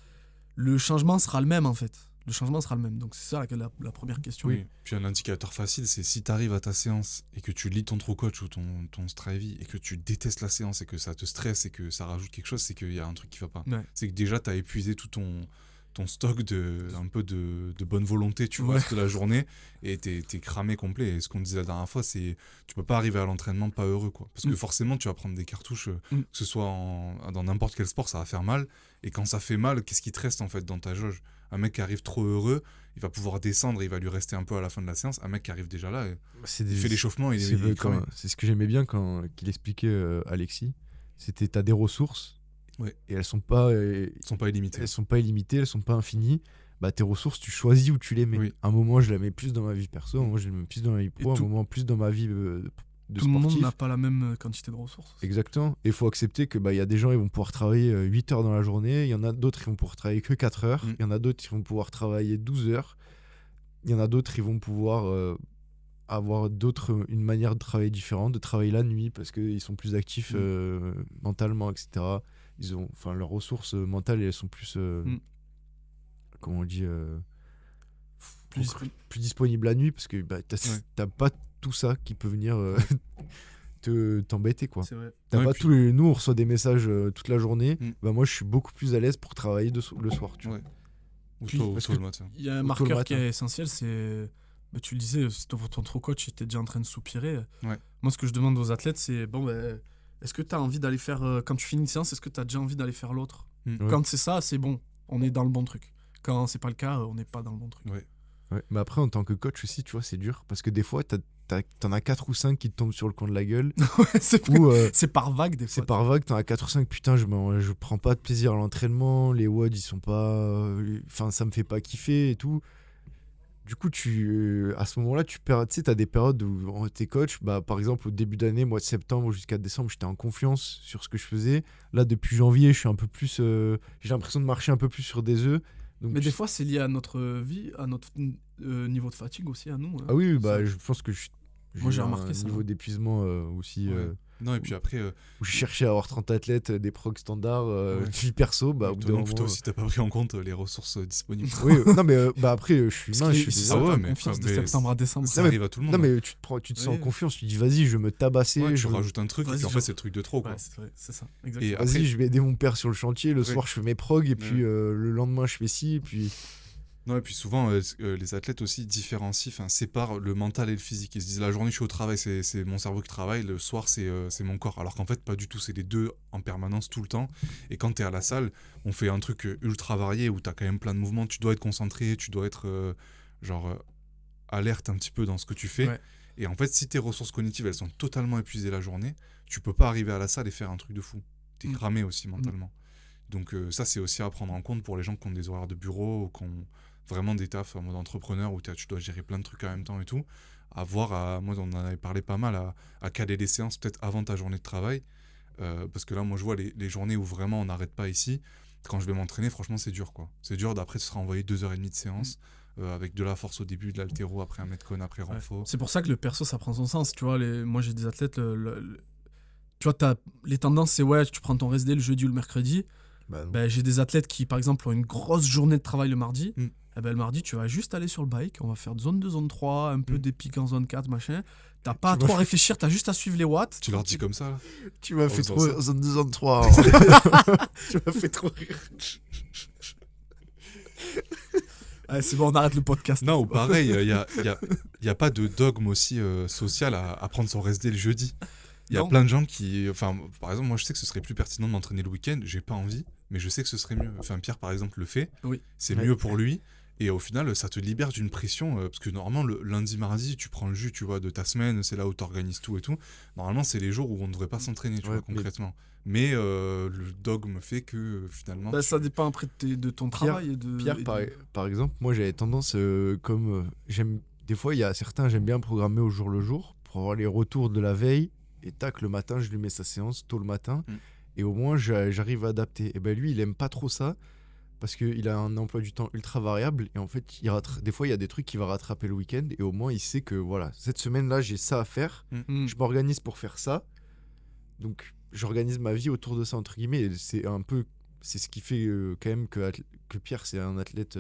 le changement sera le même en fait. Le changement sera le même. Donc c'est ça la première question. Oui, puis un indicateur facile, c'est si tu arrives à ta séance et que tu lis ton true coach ou ton Strivey et que tu détestes la séance et que ça te stresse et que ça rajoute quelque chose, c'est qu'il y a un truc qui va pas. Ouais. C'est que déjà, tu as épuisé tout ton stock un peu de bonne volonté, tu vois, de la journée et t'es cramé complet. Et ce qu'on disait la dernière fois, c'est tu peux pas arriver à l'entraînement pas heureux, quoi. Parce que forcément, tu vas prendre des cartouches, que ce soit dans n'importe quel sport, ça va faire mal. Et quand ça fait mal, qu'est-ce qui te reste en fait dans ta jauge? Un mec qui arrive trop heureux, il va pouvoir descendre, il va lui rester un peu à la fin de la séance. Un mec qui arrive déjà là, il fait l'échauffement, il est cramé. C'est ce que j'aimais bien qu'il expliquait Alexis. C'était t'as des ressources et elles sont pas illimitées. Elles sont pas illimitées, elles sont pas infinies. Bah tes ressources, tu choisis où tu les mets. Un moment, je les mets plus dans ma vie perso, un moment, je les mets plus dans ma vie pro, un moment plus dans ma vie de tout sportif. Le monde n'a pas la même quantité de ressources. Exactement. Et il faut accepter que y a des gens ils vont pouvoir travailler 8 heures dans la journée, il y en a d'autres qui vont pouvoir travailler que 4 heures, il y en a d'autres qui vont pouvoir travailler 12 heures, il y en a d'autres qui vont pouvoir avoir une manière de travailler différente, de travailler la nuit parce qu'ils sont plus actifs mentalement, etc. Ils ont, leurs ressources mentales elles sont plus comment on dit plus disponibles la nuit parce que t'as pas tout ça qui peut venir t'embêter, quoi. C'est vrai. Nous on reçoit des messages toute la journée. Moi je suis beaucoup plus à l'aise pour travailler le soir, tu vois. Ou tôt le matin. Il y a un marqueur qui est essentiel, c'est tu le disais, ton trop coach était déjà en train de soupirer. Moi ce que je demande aux athlètes c'est est-ce que tu as envie d'aller faire quand tu finis une séance, est-ce que tu as déjà envie d'aller faire l'autre? Quand c'est ça, c'est bon, on est dans le bon truc. Quand c'est pas le cas, on n'est pas dans le bon truc. Mais après en tant que coach aussi, tu vois, c'est dur parce que des fois t'en as 4 ou 5 qui te tombent sur le coin de la gueule. C'est par vague des fois. C'est par vague, t'en as 4 ou 5, putain, je prends pas de plaisir à l'entraînement, les WOD ils sont pas. Ça me fait pas kiffer et tout. Du coup, à ce moment-là, tu perds. Tu sais, t'as des périodes où t'es coach. Bah, par exemple, au début d'année, mois de septembre jusqu'à décembre, j'étais en confiance sur ce que je faisais. Là, depuis janvier, je suis un peu plus. J'ai l'impression de marcher un peu plus sur des œufs. Donc, Mais des fois, c'est lié à notre vie, à notre niveau de fatigue aussi, à nous. Hein. Ah oui, Ça- bah, je pense que Moi, j'ai un remarqué ça. niveau d'épuisement aussi. Ouais. Non, et puis après, Où j'ai cherché à avoir 30 athlètes, des progs standards, Ouais. vie perso. Bah, au bout d'un donc toi moment, aussi, t'as pas pris en compte les ressources disponibles. Oui, non, mais bah, après, je suis Parce humain. qu'il Je est- suis il désolé. s'en ouais, fait mais- confiance de mais septembre à décembre. Ça mais- arrive à tout le monde. Non, mais tu te sens en Oui. confiance. Tu dis, vas-y, je vais me tabasser. Ouais, tu je... rajoutes un truc, et Vas-y, puis en je- fait, c'est le truc de trop, quoi. Ouais, c'est vrai, c'est ça. Et Exactement. après, Vas-y, je vais aider mon père sur le chantier. Le Ouais. soir, je fais mes progs. Et puis Ouais. le lendemain, je fais ci. Et puis. non, et puis souvent, les athlètes aussi différencient, séparent le mental et le physique. Ils se disent, la journée, je suis au travail, c'est mon cerveau qui travaille, le soir, c'est mon corps. Alors qu'en fait, pas du tout, c'est les deux en permanence, tout le temps. Et quand tu es à la salle, on fait un truc ultra varié, où tu as quand même plein de mouvements, tu dois être concentré, tu dois être, alerte un petit peu dans ce que tu fais. Ouais. Et en fait, si tes ressources cognitives, elles sont totalement épuisées la journée, tu peux pas arriver à la salle et faire un truc de fou. T'es cramé aussi mentalement. Donc ça, c'est aussi à prendre en compte pour les gens qui ont des horaires de bureau ou qui ont vraiment des tafs en mode entrepreneur où tu dois gérer plein de trucs en même temps et tout. Moi, on en avait parlé pas mal, à caler les séances peut-être avant ta journée de travail. Parce que là, moi, je vois les journées où vraiment on n'arrête pas ici. Quand je vais m'entraîner, franchement, c'est dur, quoi. C'est dur, d'après, ce sera envoyé 2h30 de séance. Avec de la force au début, de l'haltéro, après un metcon, après Ouais. renfort. C'est pour ça que le perso, ça prend son sens. Tu vois, moi, j'ai des athlètes. Tu vois, les tendances, c'est ouais, tu prends ton rest day le jeudi ou le mercredi. Bah, non. Ben, j'ai des athlètes qui, par exemple, ont une grosse journée de travail le mardi. Mm. Eh ben, le mardi, tu vas juste aller sur le bike. On va faire zone 2, zone 3, un peu des pics en zone 4, machin. T'as pas à Tu vas- trop à réfléchir, t'as juste à suivre les watts. Tu leur dis comme ça, là? Tu m'as fait faisant trop ça. rire. Zone 2, zone 3. Tu m'as fait trop rire. Allez, c'est bon, on arrête le podcast. Non, ou pareil, il y a pas de dogme aussi social à prendre son rest day le jeudi. Il y a Non. plein de gens qui... Enfin, par exemple, moi, je sais que ce serait plus pertinent de m'entraîner le week-end. J'ai pas envie, mais je sais que ce serait mieux. Enfin, Pierre, par exemple, le fait. Oui. C'est Ouais. mieux pour lui. Et au final, ça te libère d'une pression. Parce que normalement, le lundi, mardi, tu prends le jus, tu vois, de ta semaine. C'est là où tu organises tout et tout. Normalement, c'est les jours où on ne devrait pas s'entraîner, tu Ouais, vois, mais- concrètement. Mais le dogme fait que finalement... Ben, ça dépend après de ton travail. Et de, Pierre, et par exemple, moi j'avais tendance, des fois il y a certains, j'aime bien programmer au jour le jour pour avoir les retours de la veille. Et tac, le matin, je lui mets sa séance tôt le matin. Mm. Et au moins, j'arrive à adapter. Et ben lui, il aime pas trop ça parce qu'il a un emploi du temps ultra variable. Et en fait, des fois, il y a des trucs qu'il va rattraper le week-end. Et au moins, il sait que voilà, cette semaine-là, j'ai ça à faire. Mm. Je m'organise pour faire ça. Donc, j'organise ma vie autour de ça, entre guillemets. Et c'est ce qui fait quand même que Pierre, c'est un athlète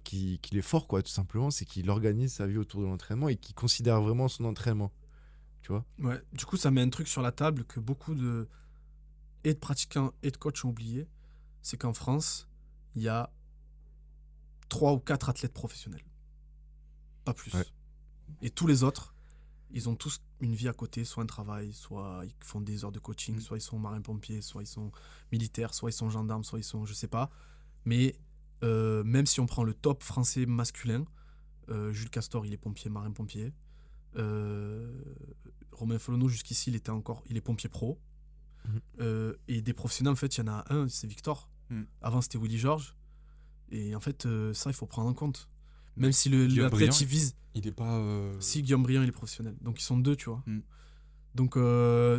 qu'il est fort, quoi, tout simplement. C'est qu'il organise sa vie autour de l'entraînement et qu'il considère vraiment son entraînement. Tu vois? Ouais, du coup, ça met un truc sur la table que beaucoup de pratiquants et de coachs ont oublié. C'est qu'en France, il y a 3 ou 4 athlètes professionnels. Pas plus. Ouais. Et tous les autres, ils ont tous une vie à côté, soit un travail, soit ils font des heures de coaching, soit ils sont marins-pompiers, soit ils sont militaires, soit ils sont gendarmes, soit ils sont, je sais pas. Mais même si on prend le top français masculin, Jules Castor, il est pompier, marin-pompier. Romain Folonneau, jusqu'ici, il est pompier pro. Et des professionnels, en fait, il y en a un, c'est Victor. Avant, c'était Willy Georges. Et en fait, ça, il faut prendre en compte. Même si Guillaume l'athlète, Briand, il vise. Il est pas... Si, Guillaume Briand, il est professionnel. Donc, ils sont 2, tu vois. Donc,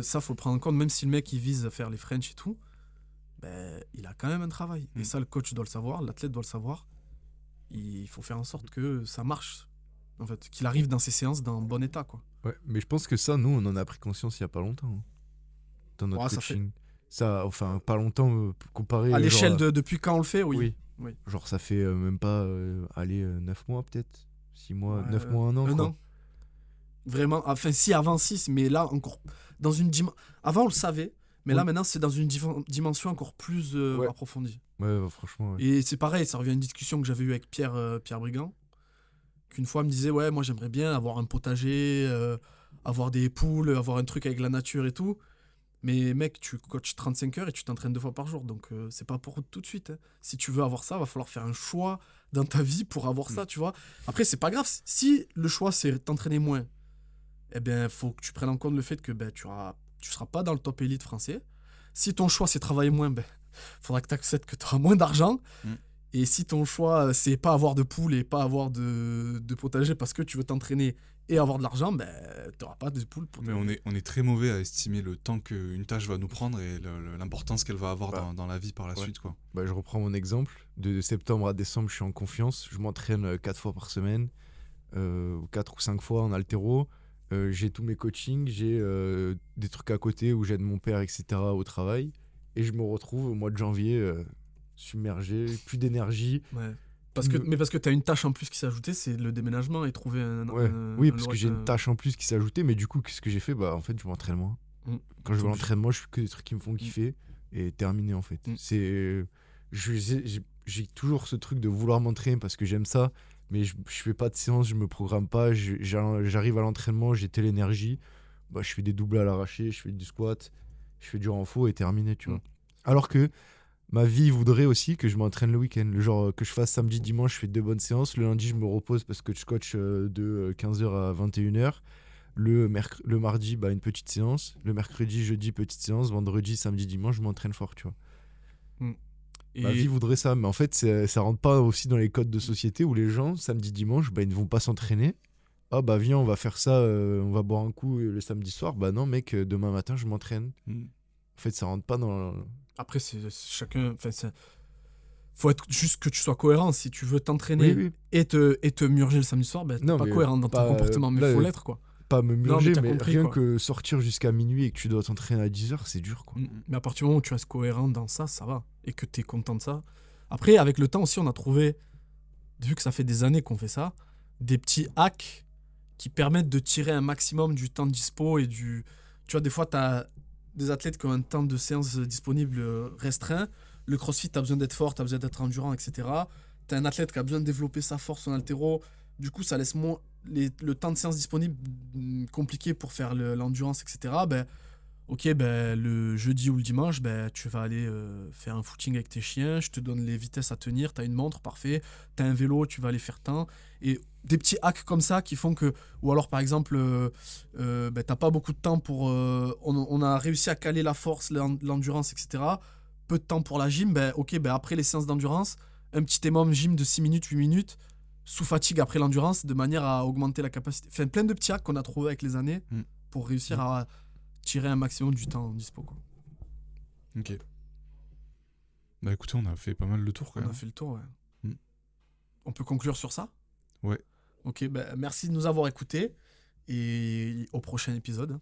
ça, faut le prendre en compte. Même si le mec, il vise à faire les French et tout, ben, il a quand même un travail. Et ça, le coach doit le savoir, l'athlète doit le savoir. Il faut faire en sorte que ça marche. En fait, qu'il arrive dans ses séances dans bon état, quoi. Ouais, mais je pense que ça, nous, on en a pris conscience il y a pas longtemps. Hein, dans notre Ouais, ça coaching. Ça, enfin, pas longtemps comparé. À l'échelle genre, depuis quand on le fait, oui. oui. Genre, ça fait même pas 9 mois peut-être. 6 mois, Ouais, 9 mois, 1 an. un quoi. an. Vraiment, enfin, si, avant 6, mais là, encore. Dans une Avant, on le savait, mais là, Oui. maintenant, c'est dans une dimension encore plus Ouais. approfondie. Ouais, franchement. Ouais. Et c'est pareil, ça revient à une discussion que j'avais eue avec Pierre Brigand, qu'une fois, il me disait, ouais, moi, j'aimerais bien avoir un potager, avoir des poules, avoir un truc avec la nature et tout. Mais mec, tu coaches 35 heures et tu t'entraînes 2 fois par jour, donc c'est pas pour tout de suite. Hein. Si tu veux avoir ça, va falloir faire un choix dans ta vie pour avoir ça, tu vois. Après, c'est pas grave. Si le choix, c'est t'entraîner moins, eh bien, faut que tu prennes en compte le fait que ben, tu seras pas dans le top élite français. Si ton choix, c'est travailler moins, ben, faudra que tu acceptes que tu auras moins d'argent. Et si ton choix, c'est pas avoir de poule et pas avoir de potager parce que tu veux t'entraîner et avoir de l'argent, ben, t'auras pas de poule pour Mais on est très mauvais à estimer le temps qu'une tâche va nous prendre et l'importance qu'elle va avoir dans la vie par la suite, quoi. Bah, je reprends mon exemple. De septembre à décembre, je suis en confiance. Je m'entraîne 4 fois par semaine, 4 ou 5 fois en haltéro. J'ai tous mes coachings, j'ai des trucs à côté où j'aide mon père, etc. au travail. Et je me retrouve au mois de janvier submergé, plus d'énergie. Ouais. Parce que tu as une tâche en plus qui s'est ajoutée, c'est le déménagement et trouver oui, parce que j'ai une tâche en plus qui s'est ajoutée, mais du coup, qu'est-ce que j'ai fait ? Bah, en fait, je m'entraîne moins. Quand je vais à l'entraînement, je fais que des trucs qui me font kiffer et terminé, en fait. J'ai toujours ce truc de vouloir m'entraîner parce que j'aime ça, mais je fais pas de séance, je me programme pas, j'arrive à l'entraînement, j'ai telle énergie, bah, je fais des doubles à l'arraché, je fais du squat, je fais du renfort et terminé, tu vois. Alors que ma vie voudrait aussi que je m'entraîne le week-end. Le genre que je fasse samedi, dimanche, je fais 2 bonnes séances. Le lundi, je me repose parce que je coach de 15h à 21h. Le mardi, bah, une petite séance. Le mercredi, jeudi, petite séance. Vendredi, samedi, dimanche, je m'entraîne fort, tu vois. Ma vie voudrait ça. Mais en fait, ça rentre pas aussi dans les codes de société où les gens, samedi, dimanche, bah, ils ne vont pas s'entraîner. Ah bah viens, on va faire ça, on va boire un coup le samedi soir. Bah non, mec, demain matin, je m'entraîne. En fait, ça rentre pas dans... Après, c'est chacun. Faut être juste que tu sois cohérent. Si tu veux t'entraîner et te murger le samedi soir, ben, t'es pas cohérent dans ton comportement. Mais il faut l'être, quoi. Pas me murger, mais compris, rien quoi. Que sortir jusqu'à minuit et que tu dois t'entraîner à 10h, c'est dur, quoi. Mais à partir du moment où tu restes cohérent dans ça, ça va. Et que t'es content de ça. Après, avec le temps aussi, on a trouvé, vu que ça fait des années qu'on fait ça, des petits hacks qui permettent de tirer un maximum du temps de dispo et du... Tu vois, des fois, t'as des athlètes qui ont un temps de séance disponible restreint. Le crossfit, tu as besoin d'être fort, tu as besoin d'être endurant, etc. Tu as un athlète qui a besoin de développer sa force en haltéro. Du coup, ça laisse moins le temps de séance disponible compliqué pour faire l'endurance, etc. Ben, ok, ben, le jeudi ou le dimanche, ben, tu vas aller faire un footing avec tes chiens. Je te donne les vitesses à tenir. Tu as une montre, parfait. Tu as un vélo, tu vas aller faire temps. Et des petits hacks comme ça qui font que... Ou alors, par exemple, ben, t'as pas beaucoup de temps pour... on a réussi à caler la force, l'endurance, etc. Peu de temps pour la gym. Ben, ok, ben, après les séances d'endurance, un petit émum gym de 6 minutes, 8 minutes, sous fatigue après l'endurance, de manière à augmenter la capacité. Enfin, plein de petits hacks qu'on a trouvés avec les années pour réussir à tirer un maximum du temps dispo, quoi. Ok. Bah écoutez, on a fait pas mal le tour, quand même. On a fait le tour, ouais. On peut conclure sur ça ? Ouais. Ok, ben merci de nous avoir écoutés et au prochain épisode.